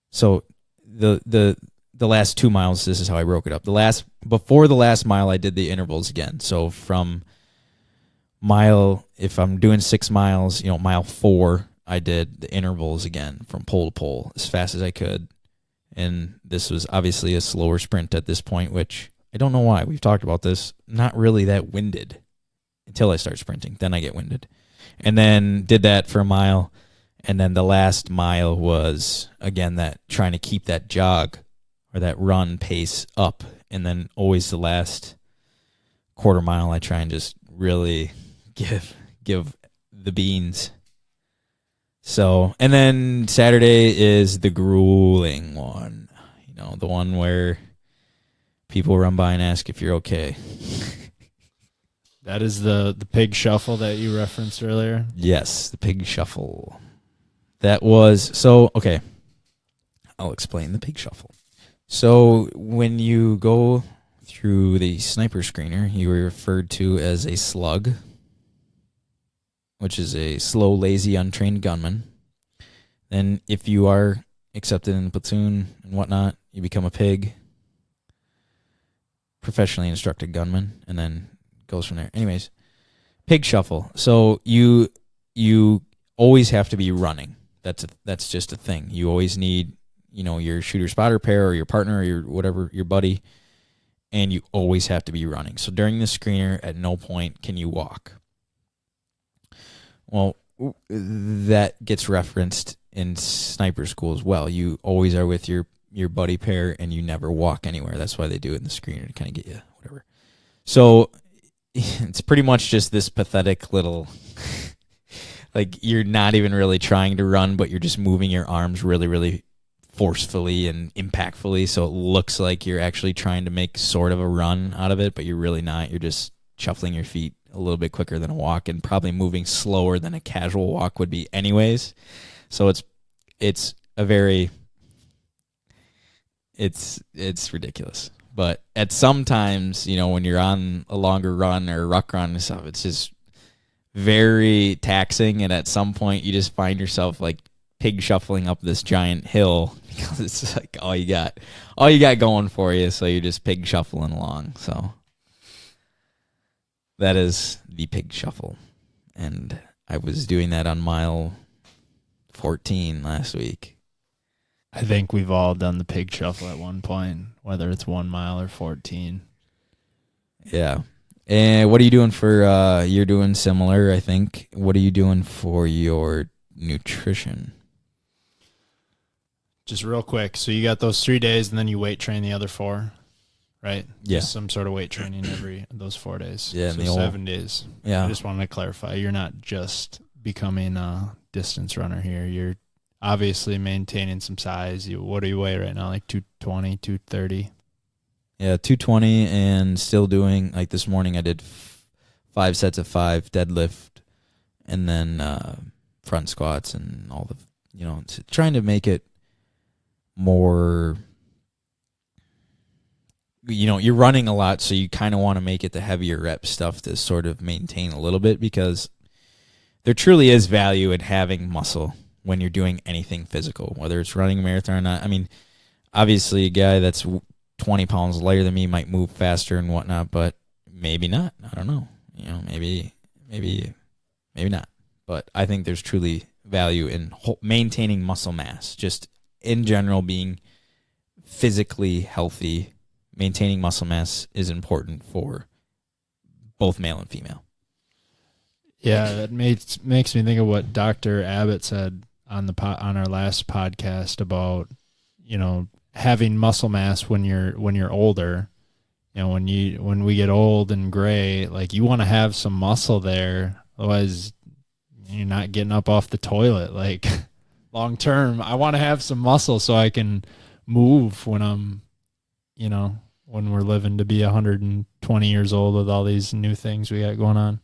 so the last 2 miles, this is how I broke it up. Before the last mile, I did the intervals again. So from mile, if I'm doing 6 miles, mile 4, I did the intervals again from pole to pole as fast as I could. And this was obviously a slower sprint at this point, which I don't know why. We've talked about this. Not really that winded until I start sprinting. Then I get winded. And then did that for a mile. And then the last mile was, again, that trying to keep that jog or that run pace up. And then always the last quarter mile, I try and just really give the beans. So, and then Saturday is the grueling one, the one where people run by and ask if you're okay. That is the pig shuffle that you referenced earlier? Yes, the pig shuffle. That was, so, okay, I'll explain the pig shuffle. So when you go through the sniper screener, you are referred to as a slug, which is a slow, lazy, untrained gunman. Then if you are accepted in the platoon and whatnot, you become a pig, professionally instructed gunman, and then goes from there. Anyways, pig shuffle. So you always have to be running. That's just a thing. You always need, your shooter spotter pair or your partner or your whatever, your buddy, and you always have to be running. So during the screener, at no point can you walk. Well, that gets referenced in sniper school as well. You always are with your buddy pair, and you never walk anywhere. That's why they do it in the screener, to kind of get you, whatever. So it's pretty much just this pathetic little, like, you're not even really trying to run, but you're just moving your arms really, really forcefully and impactfully, so it looks like you're actually trying to make sort of a run out of it, but you're really not. You're just shuffling your feet a little bit quicker than a walk, and probably moving slower than a casual walk would be anyways. So it's ridiculous. But at sometimes, when you're on a longer run or a ruck run and stuff, it's just very taxing, and at some point you just find yourself like pig shuffling up this giant hill because it's like all you got going for you, so you're just pig shuffling along. So that is the pig shuffle. And I was doing that on mile 14 last week. I think we've all done the pig shuffle at one point, whether it's 1 mile or 14. Yeah. And what are you doing for, you're doing similar, I think. What are you doing for your nutrition? Just real quick. So you got those 3 days, and then you weight train the other 4. Right? Yeah. Just some sort of weight training every those 4 days. Yeah. So 7 days. Yeah. I just wanted to clarify. You're not just becoming a distance runner here. You're obviously maintaining some size. What do you weigh right now? Like 220, 230? Yeah, 220, and still doing, like this morning I did 5 sets of 5 deadlift, and then front squats and all the, trying to make it more, you're running a lot, so you kind of want to make it the heavier rep stuff to sort of maintain a little bit, because there truly is value in having muscle when you're doing anything physical, whether it's running a marathon or not. I mean, obviously a guy that's 20 pounds lighter than me might move faster and whatnot, but maybe not. I don't know. Maybe not. But I think there's truly value in maintaining muscle mass, just in general, being physically healthy. Maintaining muscle mass is important for both male and female. Yeah, that makes me think of what Dr. Abbott said on our last podcast about, having muscle mass when you're older. When we get old and gray, like, you want to have some muscle there, otherwise you're not getting up off the toilet. Like, long term, I want to have some muscle so I can move when I'm, when we're living to be 120 20 years old with all these new things we got going on.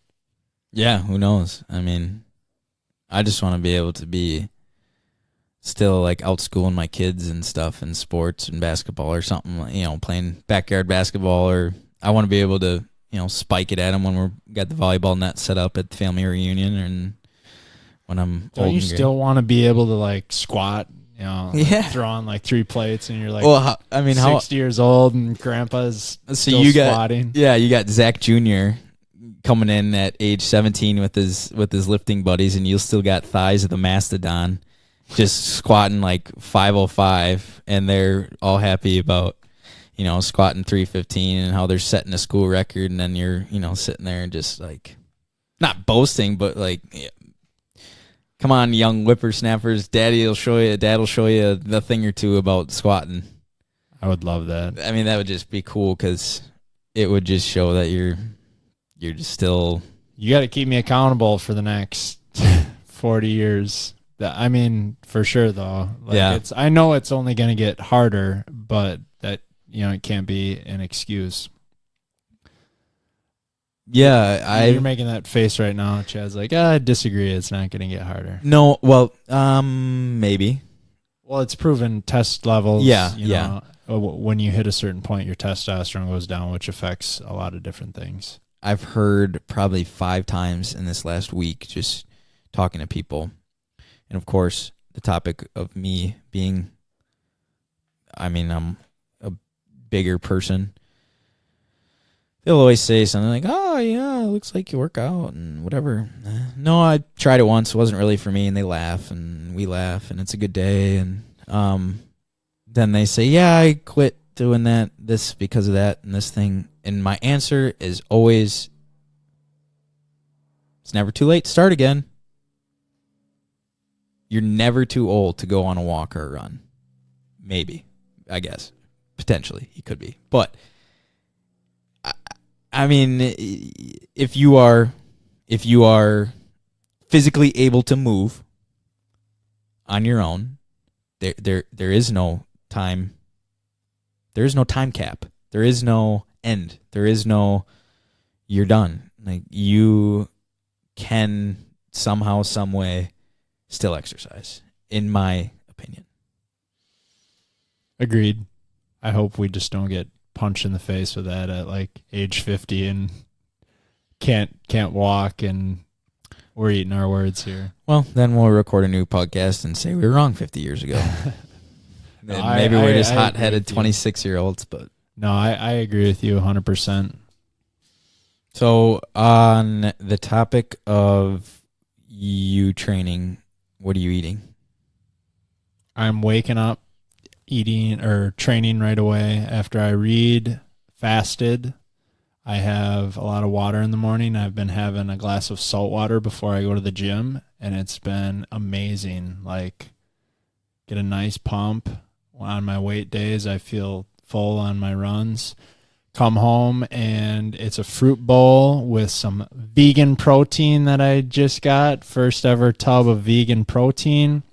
Yeah, who knows? I mean, I just want to be able to be still like out schooling my kids and stuff in sports and basketball or something, you know, playing backyard basketball, or I want to be able to, you know, spike it at them when we're got the volleyball net set up at the family reunion, and when I'm Don't old you and gray. still want to be able to like squat, you know, like Yeah. throw on like 3 plates and you're like Well, how 60 years old and grandpa's so still you got squatting? you got Zach Jr. coming in at age 17 with his lifting buddies, and you still got thighs of the mastodon, just squatting like 505, and they're all happy about, you know, squatting 315 and how they're setting a school record, and then you're, you know, sitting there and just like not boasting, but like, yeah, come on, young whippersnappers, dad will show you the thing or two about squatting. I would love that. I mean, that would just be cool because it would just show that you're just still. You got to keep me accountable for the next 40 years. I mean, for sure though. Like Yeah. I know it's only going to get harder, but that, you know, it can't be an excuse. Yeah, You're making that face right now. Chad's like, I disagree. It's not going to get harder. no. Well, maybe. Well, it's proven test levels. Yeah, you yeah. know, when you hit a certain point, your testosterone goes down, which affects a lot of different things. I've heard probably 5 times in this last week just talking to people, and of course, the topic of me being. I mean, I'm a bigger person. They'll always say something like, "Oh, yeah, it looks like you work out and whatever." No, I tried it once. It wasn't really for me, and they laugh, and we laugh, and it's a good day. And then they say, "Yeah, I quit doing this because of that and this thing." And my answer is always, it's never too late to start again. You're never too old to go on a walk or a run. Maybe, I guess. Potentially, you could be. But I mean, if you are physically able to move on your own, there is no time. There is no time cap. There is no end. There is no you're done. Like, you can somehow, some way still exercise, in my opinion. Agreed. I hope we just don't get punched in the face with that at like age 50 and can't walk, and we're eating our words here. Well, then we'll record a new podcast and say we were wrong 50 years ago. No, And maybe we're just I hot-headed agree with you. 26-year-olds, but No, I agree with you 100%. so on the topic of you training, what are you eating? I'm waking up, eating or training right away after I read, fasted. I have a lot of water in the morning. I've been having a glass of salt water before I go to the gym, and it's been amazing. Like, get a nice pump on my weight days. I feel full on my runs. Come home, and it's a fruit bowl with some vegan protein that I just got. First ever tub of vegan protein.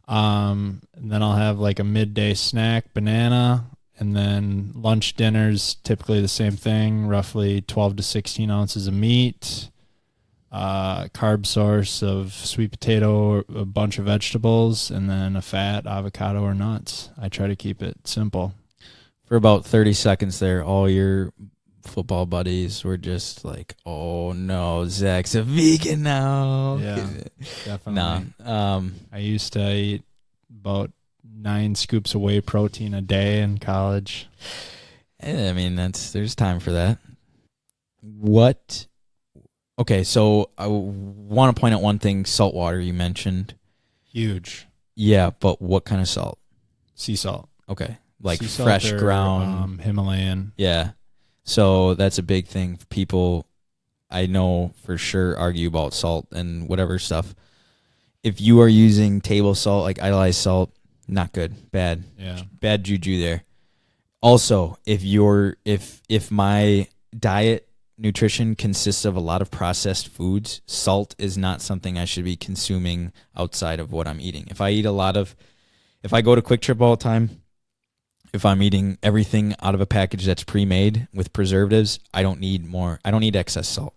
And then I'll have like a midday snack, banana, and then lunch, dinner's typically the same thing, roughly 12 to 16 ounces of meat, carb source of sweet potato, or a bunch of vegetables, and then a fat, avocado, or nuts. I try to keep it simple. For about 30 seconds there, all your football buddies were just like, "Oh no, Zach's a vegan now." Yeah, definitely. No. I used to eat about 9 scoops of whey protein a day in college. I mean, there's time for that. Okay, so I want to point out one thing, salt water you mentioned. Huge. Yeah, but what kind of salt? Sea salt. Okay. Like Sea salt fresh or, ground. Himalayan. Yeah. So that's a big thing. People, I know for sure, argue about salt and whatever stuff. If you are using table salt, like idolized salt, not good. Bad. Yeah. Bad juju there. Also, if my diet nutrition consists of a lot of processed foods, salt is not something I should be consuming outside of what I'm eating. If I go to Quick Trip all the time, If I'm eating everything out of a package that's pre-made with preservatives, I don't need more. I don't need excess salt.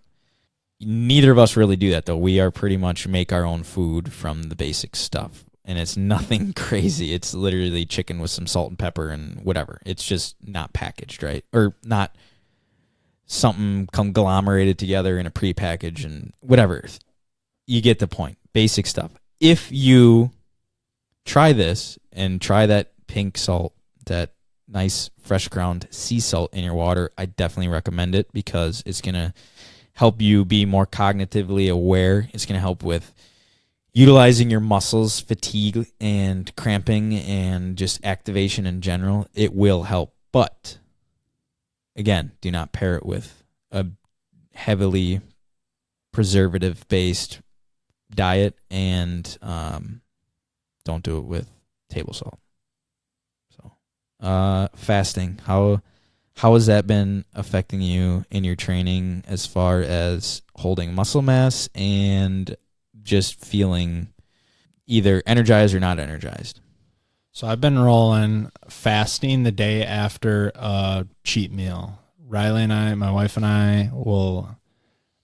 Neither of us really do that, though. We are pretty much make our own food from the basic stuff. And it's nothing crazy. It's literally chicken with some salt and pepper and whatever. It's just not packaged, right? Or not something conglomerated together in a pre-package and whatever. You get the point. Basic stuff. If you try this and try that pink salt, that nice fresh ground sea salt in your water, I definitely recommend it because it's going to help you be more cognitively aware. It's going to help with utilizing your muscles, fatigue and cramping and just activation in general. It will help. But again, do not pair it with a heavily preservative-based diet, and don't do it with table salt. So, fasting, how has that been affecting you in your training as far as holding muscle mass and just feeling either energized or not energized? So I've been rolling fasting the day after a cheat meal. Riley and I, my wife and I, will,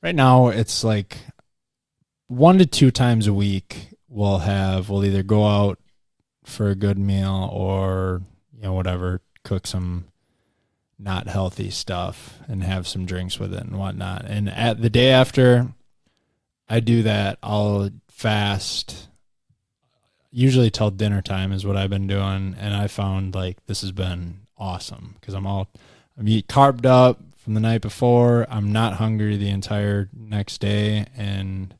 right now it's like 1 to 2 times a week we'll either go out for a good meal or, whatever, cook some not healthy stuff and have some drinks with it and whatnot. And at the day after I do that, I'll fast usually till dinner time is what I've been doing. And I found like this has been awesome because I'm carved up from the night before. I'm not hungry the entire next day. And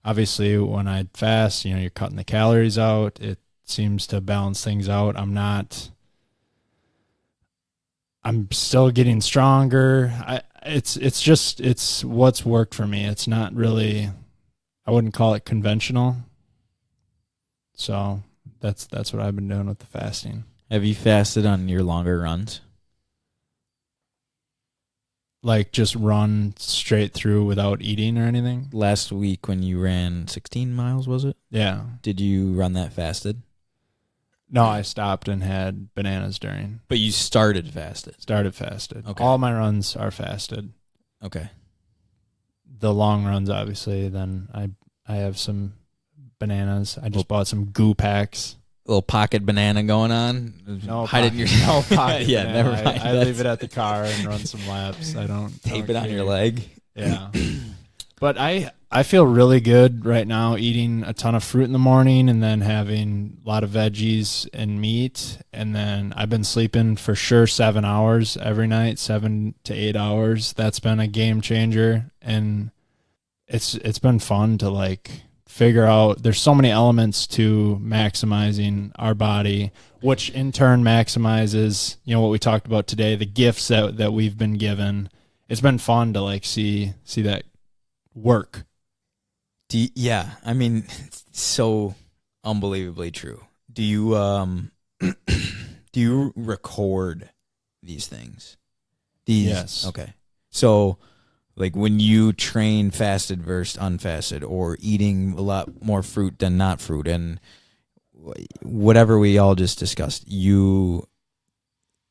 obviously when I fast, you're cutting the calories out. It seems to balance things out. I'm still getting stronger. It's what's worked for me. It's not really, I wouldn't call it conventional. So that's what I've been doing with the fasting. Have you fasted on your longer runs? Like just run straight through without eating or anything? Last week when you ran 16 miles, was it? Yeah. Did you run that fasted? No, I stopped and had bananas during. But you started fasted? Started fasted. Okay. All my runs are fasted. Okay. The long runs, obviously, then I have some bananas. I just bought some goo packs. Little pocket banana going on? No, hide it in your no pocket. Yeah, banana. never mind. I leave it at the car and run some laps. I don't tape it on your leg. Yeah. But I feel really good right now eating a ton of fruit in the morning and then having a lot of veggies and meat. And then I've been sleeping for sure 7 hours every night, 7 to 8 hours. That's been a game changer. And it's been fun to like figure out there's so many elements to maximizing our body, which in turn maximizes, what we talked about today, the gifts that we've been given. It's been fun to like see that work. Yeah, I mean, it's so unbelievably true. Do you do you record these things? Yes. Okay. So like when you train fasted versus unfasted or eating a lot more fruit than not fruit and whatever we all just discussed, you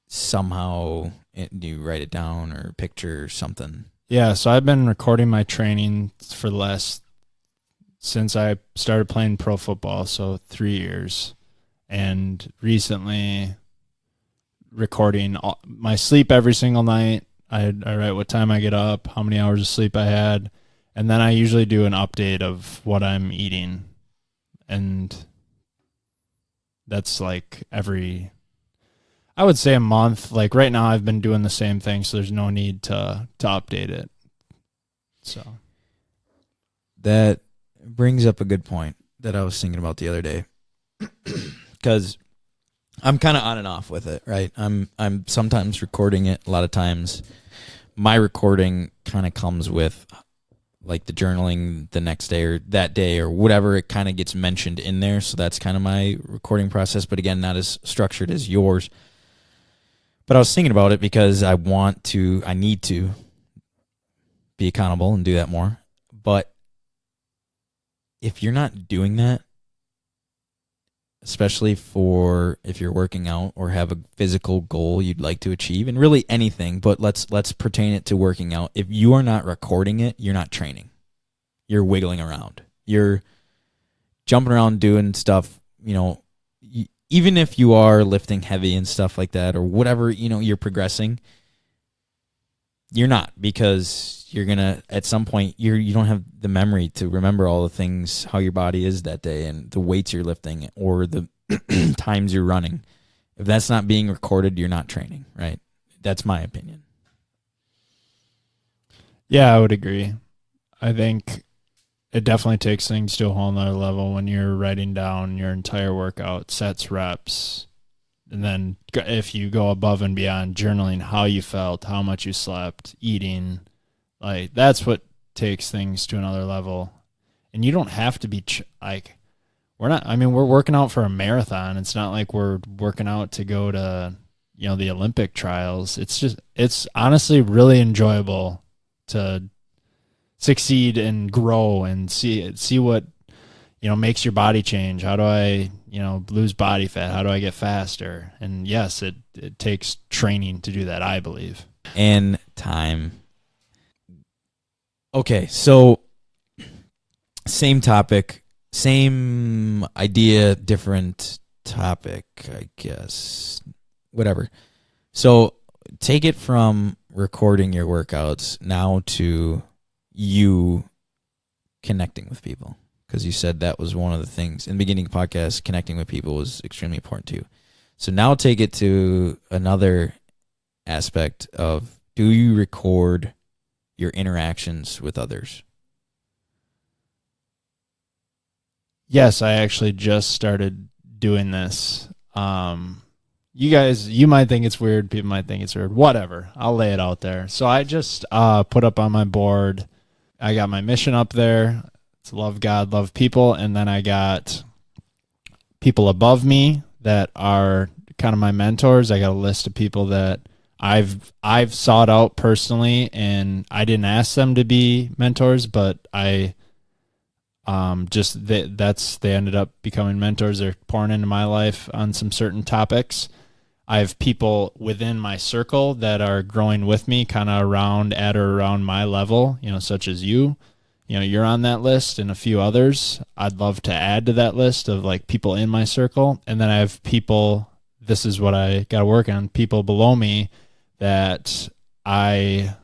somehow do you write it down or picture something? Yeah, so I've been recording my training since I started playing pro football, so 3 years, and recently recording my sleep every single night. I write what time I get up, how many hours of sleep I had, and then I usually do an update of what I'm eating, and that's like I would say a month. Like right now I've been doing the same thing, so there's no need to update it. So that brings up a good point that I was thinking about the other day. Because I'm kind of on and off with it, right? I'm sometimes recording it. A lot of times my recording kind of comes with like the journaling the next day or that day or whatever. It kind of gets mentioned in there. So that's kind of my recording process. But again, not as structured as yours. But I was thinking about it because I need to be accountable and do that more. But if you're not doing that, especially for if you're working out or have a physical goal you'd like to achieve, and really anything, but let's pertain it to working out. If you are not recording it, you're not training. You're wiggling around. You're jumping around doing stuff, even if you are lifting heavy and stuff like that or whatever, you're progressing. You're not, because you're going to, at some point, you don't have the memory to remember all the things, how your body is that day and the weights you're lifting or the times you're running. If that's not being recorded, you're not training, right? That's my opinion. Yeah, I would agree. I think it definitely takes things to a whole nother level when you're writing down your entire workout, sets, reps, and then if you go above and beyond, journaling how you felt, how much you slept, eating, like that's what takes things to another level. And you don't have to be we're working out for a marathon. It's not like we're working out to go to, the Olympic trials. It's honestly really enjoyable to succeed and grow and see what, makes your body change. How do I, lose body fat? How do I get faster? And yes, it takes training to do that, I believe. And time. Okay, so same topic, same idea, different topic, I guess. Whatever. So take it from recording your workouts now to you connecting with people. Because you said that was one of the things in the beginning of the podcast, connecting with people was extremely important to you. So now take it to another aspect of, do you record your interactions with others? Yes, I actually just started doing this. You might think it's weird. People might think it's weird. Whatever. I'll lay it out there. So I just put up on my board, I got my mission up there. It's love God, love people. And then I got people above me that are kind of my mentors. I got a list of people that I've sought out personally, and I didn't ask them to be mentors, but they ended up becoming mentors. They're pouring into my life on some certain topics. I have people within my circle that are growing with me, kind of at or around my level, such as you. You're on that list and a few others. I'd love to add to that list of like people in my circle. And then I have people, this is what I got to work on, people below me that I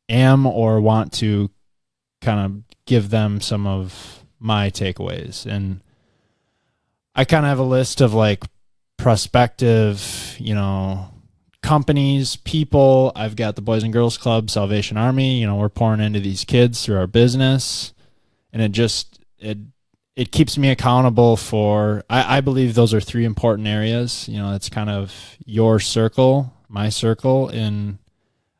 am or want to kind of give them some of my takeaways. And I kind of have a list of like prospective, companies, people. I've got the Boys and Girls Club, Salvation Army. We're pouring into these kids through our business, and it keeps me accountable for. I believe those are three important areas. It's kind of your circle, my circle, and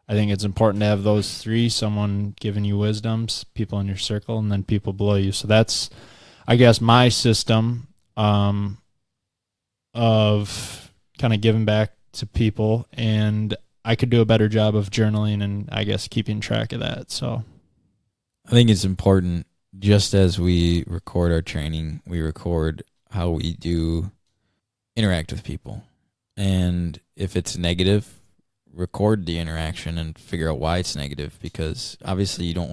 I think it's important to have those three: someone giving you wisdoms, people in your circle, and then people below you. So that's, I guess, my system of kind of giving back to people, and I could do a better job of journaling and I guess keeping track of that. So I think it's important, just as we record our training, we record how we do interact with people. And if it's negative, record the interaction and figure out why it's negative, because obviously you don't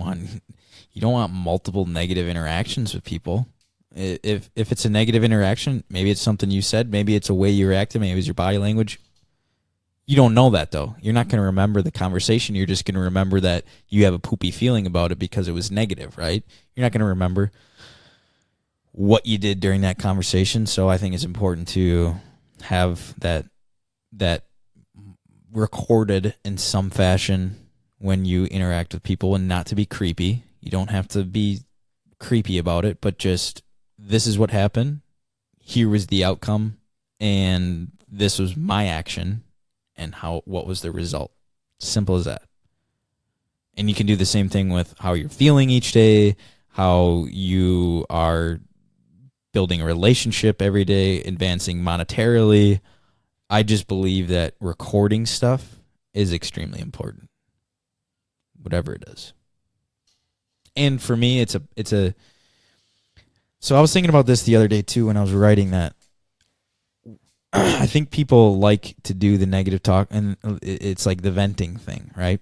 want multiple negative interactions with people. If it's a negative interaction, maybe it's something you said, maybe it's a way you reacted, maybe it's your body language. You don't know that, though. You're not going to remember the conversation. You're just going to remember that you have a poopy feeling about it because it was negative, right? You're not going to remember what you did during that conversation. So I think it's important to have that recorded in some fashion when you interact with people, and not to be creepy. You don't have to be creepy about it, but just, this is what happened. Here was the outcome, and this was my action. And what was the result? Simple as that. And you can do the same thing with how you're feeling each day, how you are building a relationship every day, advancing monetarily. I just believe that recording stuff is extremely important, whatever it is. And for me, it's a. So I was thinking about this the other day too when I was writing that. I think people like to do the negative talk, and it's like the venting thing, right?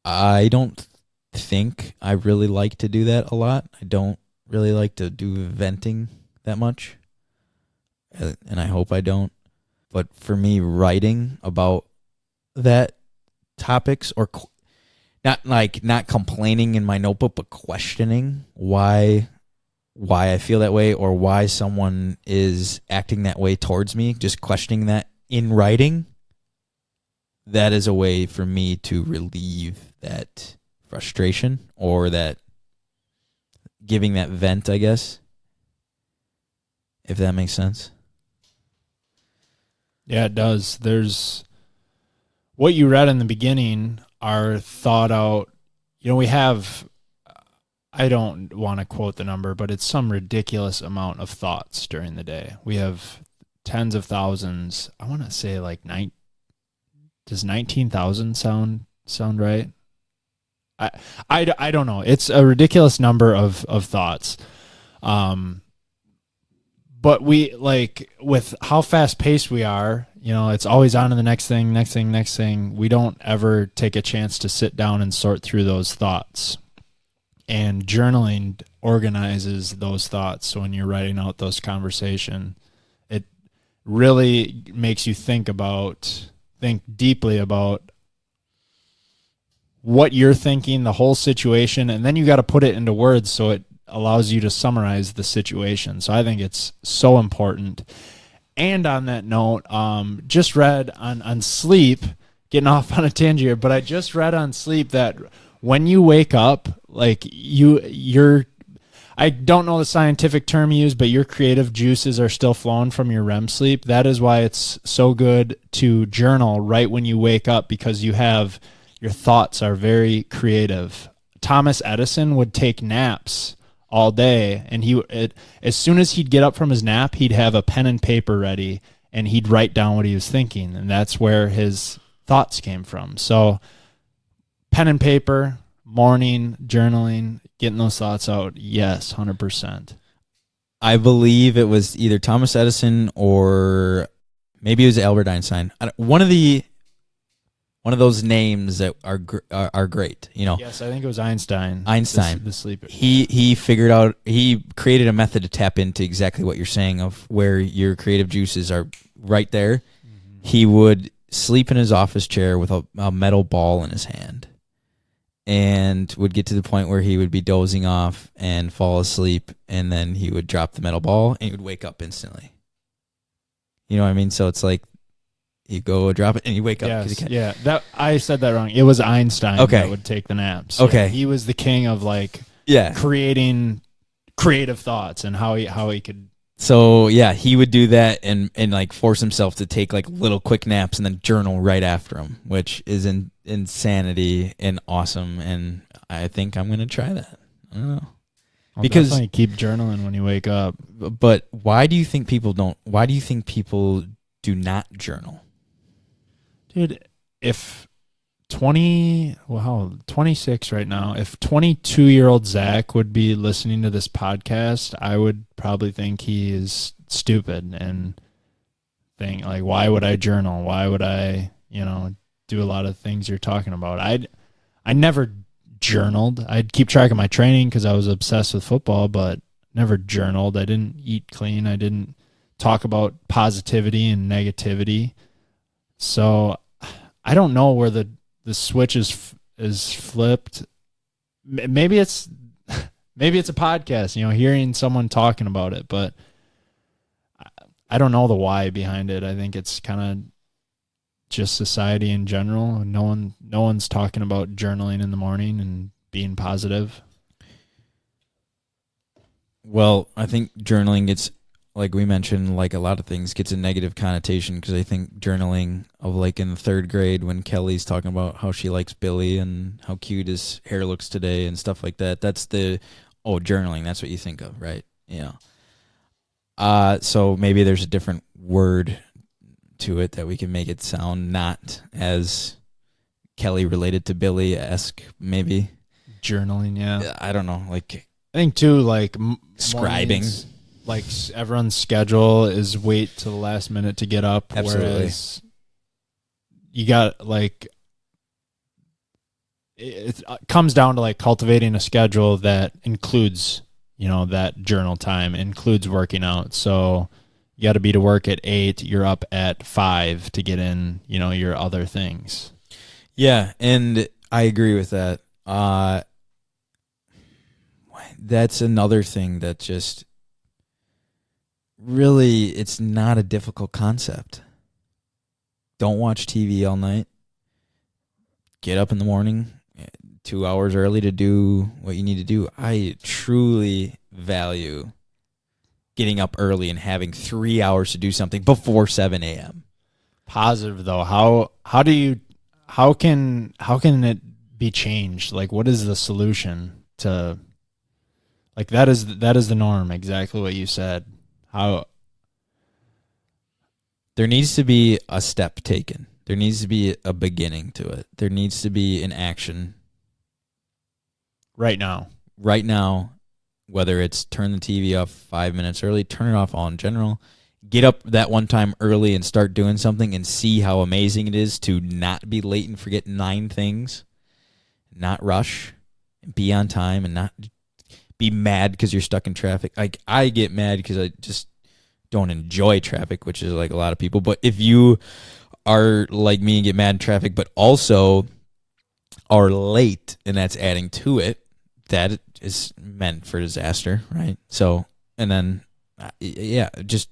I don't think I really like to do that a lot. I don't really like to do venting that much, and I hope I don't. But for me, writing about that topics, or not complaining in my notebook, but questioning why I feel that way, or why someone is acting that way towards me, just questioning that in writing, that is a way for me to relieve that frustration, or that giving that vent, I guess, if that makes sense. Yeah, it does. There's what you read in the beginning are thought out. We have, I don't want to quote the number, but it's some ridiculous amount of thoughts during the day. We have tens of thousands. I want to say like does 19,000 sound right? I don't know. It's a ridiculous number of thoughts. But we, like, with how fast paced we are, it's always on to the next thing. We don't ever take a chance to sit down and sort through those thoughts. And journaling organizes those thoughts. So when you're writing out those conversations, it really makes you think deeply about what you're thinking, the whole situation, and then you got to put it into words so it allows you to summarize the situation. So I think it's so important. And on that note, just read on sleep, getting off on a tangent here, but I just read on sleep that when you wake up, like you're I don't know the scientific term used, but your creative juices are still flowing from your REM sleep. That is why it's so good to journal right when you wake up, because your thoughts are very creative. Thomas Edison would take naps all day, and as soon as he'd get up from his nap, he'd have a pen and paper ready, and he'd write down what he was thinking, and that's where his thoughts came from. So pen and paper, morning, journaling, getting those thoughts out, yes, 100%. I believe it was either Thomas Edison or maybe it was Albert Einstein. One of those names that are great, Yes, I think it was Einstein. Einstein, the sleeper. He figured out. He created a method to tap into exactly what you're saying, of where your creative juices are right there. Mm-hmm. He would sleep in his office chair with a metal ball in his hand, and would get to the point where he would be dozing off and fall asleep, and then he would drop the metal ball and he would wake up instantly. You know what I mean? So it's like, you go drop it and you wake up. Yes, yeah, that I said that wrong. It was Einstein that would take the naps. Okay. Yeah, he was the king of creating creative thoughts and how he could. So yeah, he would do that and like force himself to take like little quick naps and then journal right after them, which is insanity and awesome. And I think I'm gonna try that. I don't know. Because definitely keep journaling when you wake up. But why do you think people don't? Why do you think people do not journal? Dude, if 26 right now, if 22-year-old Zach would be listening to this podcast, I would probably think he is stupid and think, like, why would I journal? Why would I, do a lot of things you're talking about? I never journaled. I'd keep track of my training because I was obsessed with football, but never journaled. I didn't eat clean. I didn't talk about positivity and negativity. So I don't know where the switch is flipped. Maybe it's a podcast, hearing someone talking about it, but I don't know the why behind it. I think it's kind of just society in general. No one's talking about journaling in the morning and being positive. Well, I think journaling gets, like we mentioned, like a lot of things, gets a negative connotation, because I think journaling of like in the third grade when Kelly's talking about how she likes Billy and how cute his hair looks today and stuff like that. That's journaling. That's what you think of, right? Yeah. So maybe there's a different word to it that we can make it sound not as Kelly related to Billy-esque, maybe. Journaling, yeah. I don't know. Like, I think too, like scribing. like everyone's schedule is wait to the last minute to get up. Absolutely. Whereas you got like, it comes down to like cultivating a schedule that includes, that journal time, includes working out. So you got to be to work at 8, you're up at 5 to get in, your other things. Yeah, and I agree with that. That's another thing that just really, it's not a difficult concept. Don't watch TV all night. Get up in the morning 2 hours early to do what you need to do. I truly value getting up early and having 3 hours to do something before 7 a.m. Positive though. How can it be changed? Like, what is the solution to, like, that is the norm, exactly what you said. How there needs to be a step taken. There needs to be a beginning to it. There needs to be an action. Right now, whether it's turn the TV off 5 minutes early, turn it off all in general, get up that one time early and start doing something and see how amazing it is to not be late and forget 9 things, not rush, be on time and not be mad because you're stuck in traffic. Like, I get mad because I just don't enjoy traffic, which is like a lot of people. But if you are like me and get mad in traffic, but also are late and that's adding to it, that is meant for disaster, right? So, and then, just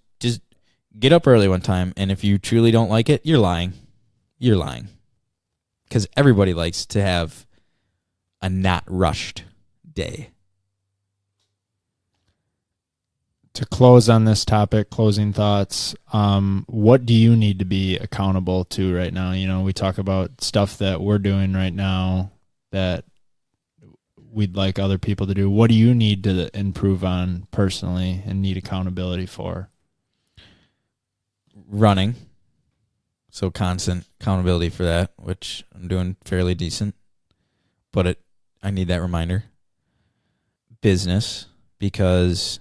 get up early one time, and if you truly don't like it, you're lying. You're lying. Because everybody likes to have a not rushed day. to close on this topic, closing thoughts, what do you need to be accountable to right now? We talk about stuff that we're doing right now that we'd like other people to do. What do you need to improve on personally and need accountability for? Running. So constant accountability for that, which I'm doing fairly decent. But I need that reminder. Business, because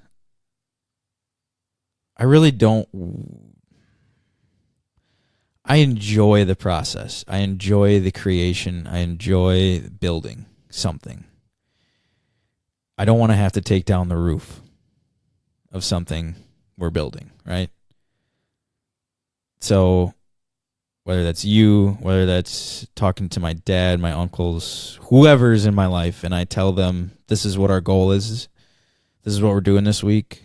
I really don't. I enjoy the process. I enjoy the creation. I enjoy building something. I don't want to have to take down the roof of something we're building, right? So whether that's you, whether that's talking to my dad, my uncles, whoever's in my life, and I tell them this is what our goal is, this is what we're doing this week,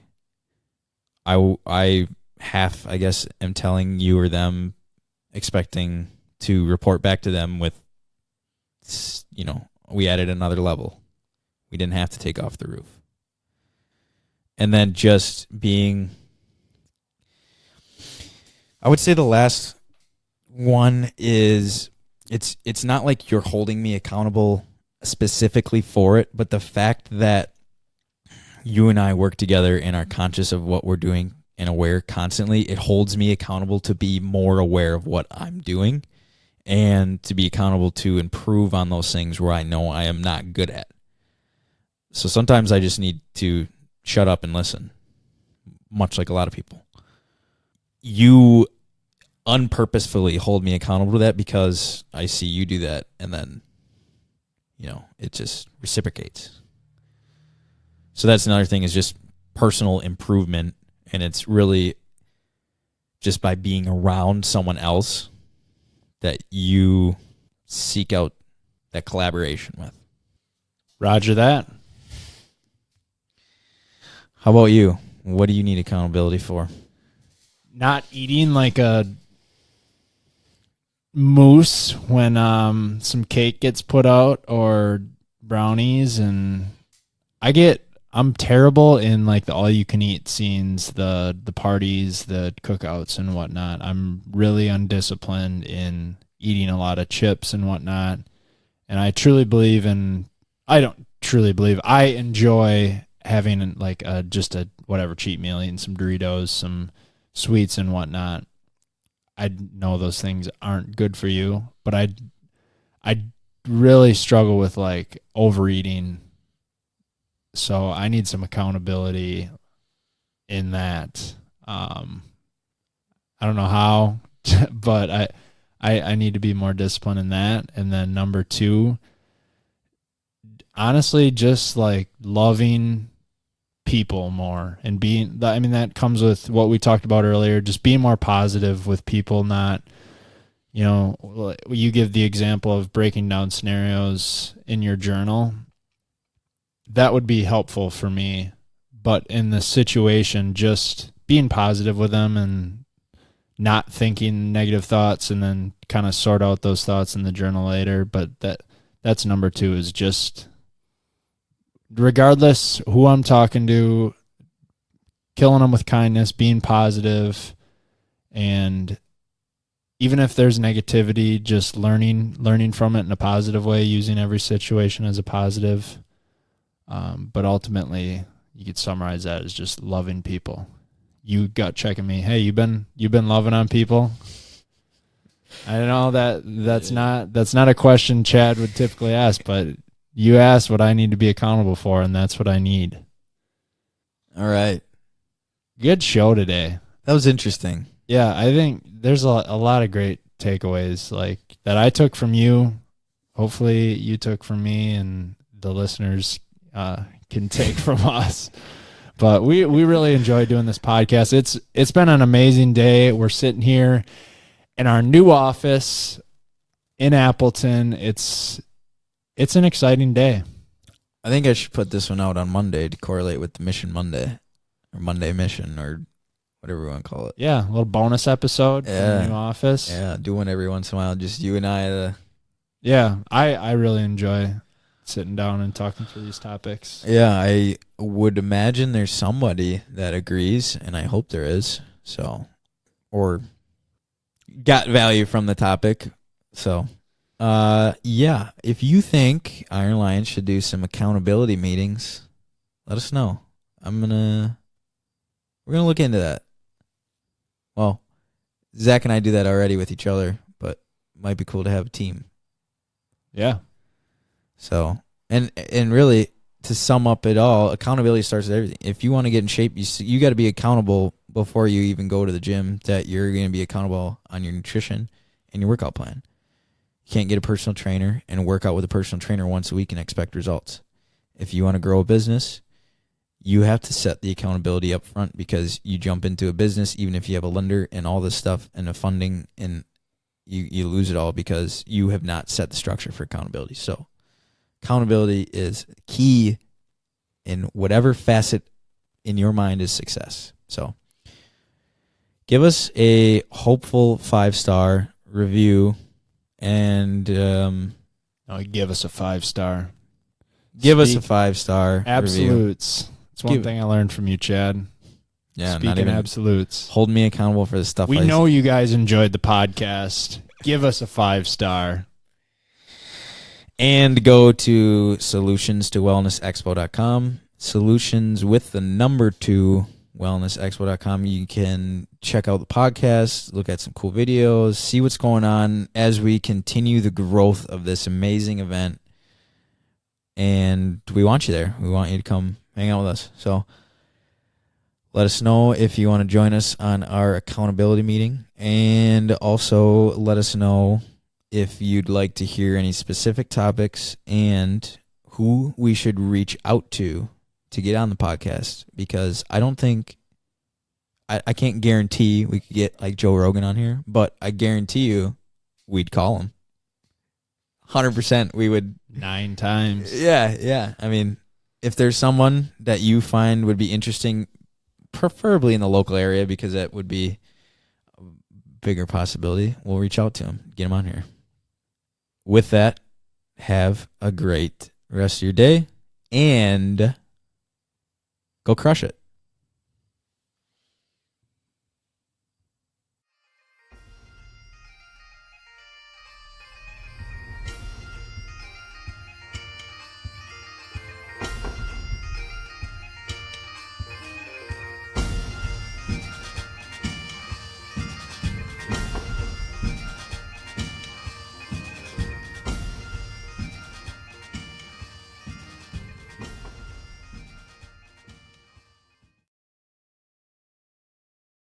I guess, am telling you or them, expecting to report back to them with, we added another level. We didn't have to take off the roof. And then just being, I would say the last one is, it's not like you're holding me accountable specifically for it, but the fact that you and I work together and are conscious of what we're doing and aware constantly, it holds me accountable to be more aware of what I'm doing and to be accountable to improve on those things where I know I am not good at. So sometimes I just need to shut up and listen, much like a lot of people. You unpurposefully hold me accountable to that because I see you do that, and then, it just reciprocates. So that's another thing, is just personal improvement, and it's really just by being around someone else that you seek out that collaboration with. Roger that. How about you? What do you need accountability for? Not eating like a moose when some cake gets put out or brownies, and I'm terrible in like the all you can eat scenes, the parties, the cookouts and whatnot. I'm really undisciplined in eating a lot of chips and whatnot. And I enjoy having like just a whatever cheat meal, eating some Doritos, some sweets and whatnot. I know those things aren't good for you, but I really struggle with like overeating. So I need some accountability in that. I don't know how, but I need to be more disciplined in that. And then number 2, honestly, just like loving people more and being, I mean, that comes with what we talked about earlier, just being more positive with people, not, you know, you give the example of breaking down scenarios in your journal. That would be helpful for me. But in the situation, just being positive with them and not thinking negative thoughts, and then kind of sort out those thoughts in the journal later. But that's number 2, is just, regardless who I'm talking to, killing them with kindness, being positive, and even if there's negativity, just learning from it in a positive way, using every situation as a positive. But ultimately, you could summarize that as just loving people. You gut checking me. Hey, you've been loving on people? I know that's not a question Chad would typically ask, but you asked what I need to be accountable for, and that's what I need. All right. Good show today. That was interesting. Yeah, I think there's a lot of great takeaways like that I took from you. Hopefully you took from me, and the listeners can take from us. But we really enjoy doing this podcast. It's been an amazing day. We're sitting here in our new office in Appleton. It's an exciting day. I think I should put this one out on Monday to correlate with the Mission Monday, or Monday Mission, or whatever we want to call it. Yeah, a little bonus episode from the new office. Yeah, do one every once in a while, just you and I. Yeah, I really enjoy sitting down and talking through these topics. Yeah, I would imagine there's somebody that agrees, and I hope there is. So, or got value from the topic. So, yeah, if you think Iron Lion should do some accountability meetings, let us know. We're gonna look into that. Well, Zach and I do that already with each other, but it might be cool to have a team. Yeah. So, and really, to sum up it all, accountability starts with everything. If you want to get in shape, you got to be accountable before you even go to the gym, that you're going to be accountable on your nutrition and your workout plan. You can't get a personal trainer and work out with a personal trainer once a week and expect results. If you want to grow a business, you have to set the accountability up front, because you jump into a business, even if you have a lender and all this stuff and the funding, and you lose it all because you have not set the structure for accountability. So accountability is key in whatever facet in your mind is success. So give us a hopeful 5-star review, and Give us a 5-star. Give us a 5-star absolutes. Review. It's one thing I learned from you, Chad. Yeah, speaking absolutes. Hold me accountable for the stuff. We know you guys enjoyed the podcast. Give us a 5-star. And go to solutions2wellnessexpo.com. Solutions with the number 2 wellnessexpo.com. You can check out the podcast, look at some cool videos, see what's going on as we continue the growth of this amazing event. And we want you there. We want you to come hang out with us. So let us know if you want to join us on our accountability meeting. And also let us know if you'd like to hear any specific topics and who we should reach out to get on the podcast. Because I don't think, I can't guarantee we could get like Joe Rogan on here, but I guarantee you we'd call him. 100% we would. 9 times. Yeah. I mean, if there's someone that you find would be interesting, preferably in the local area, because that would be a bigger possibility, we'll reach out to him, get him on here. With that, have a great rest of your day, and go crush it.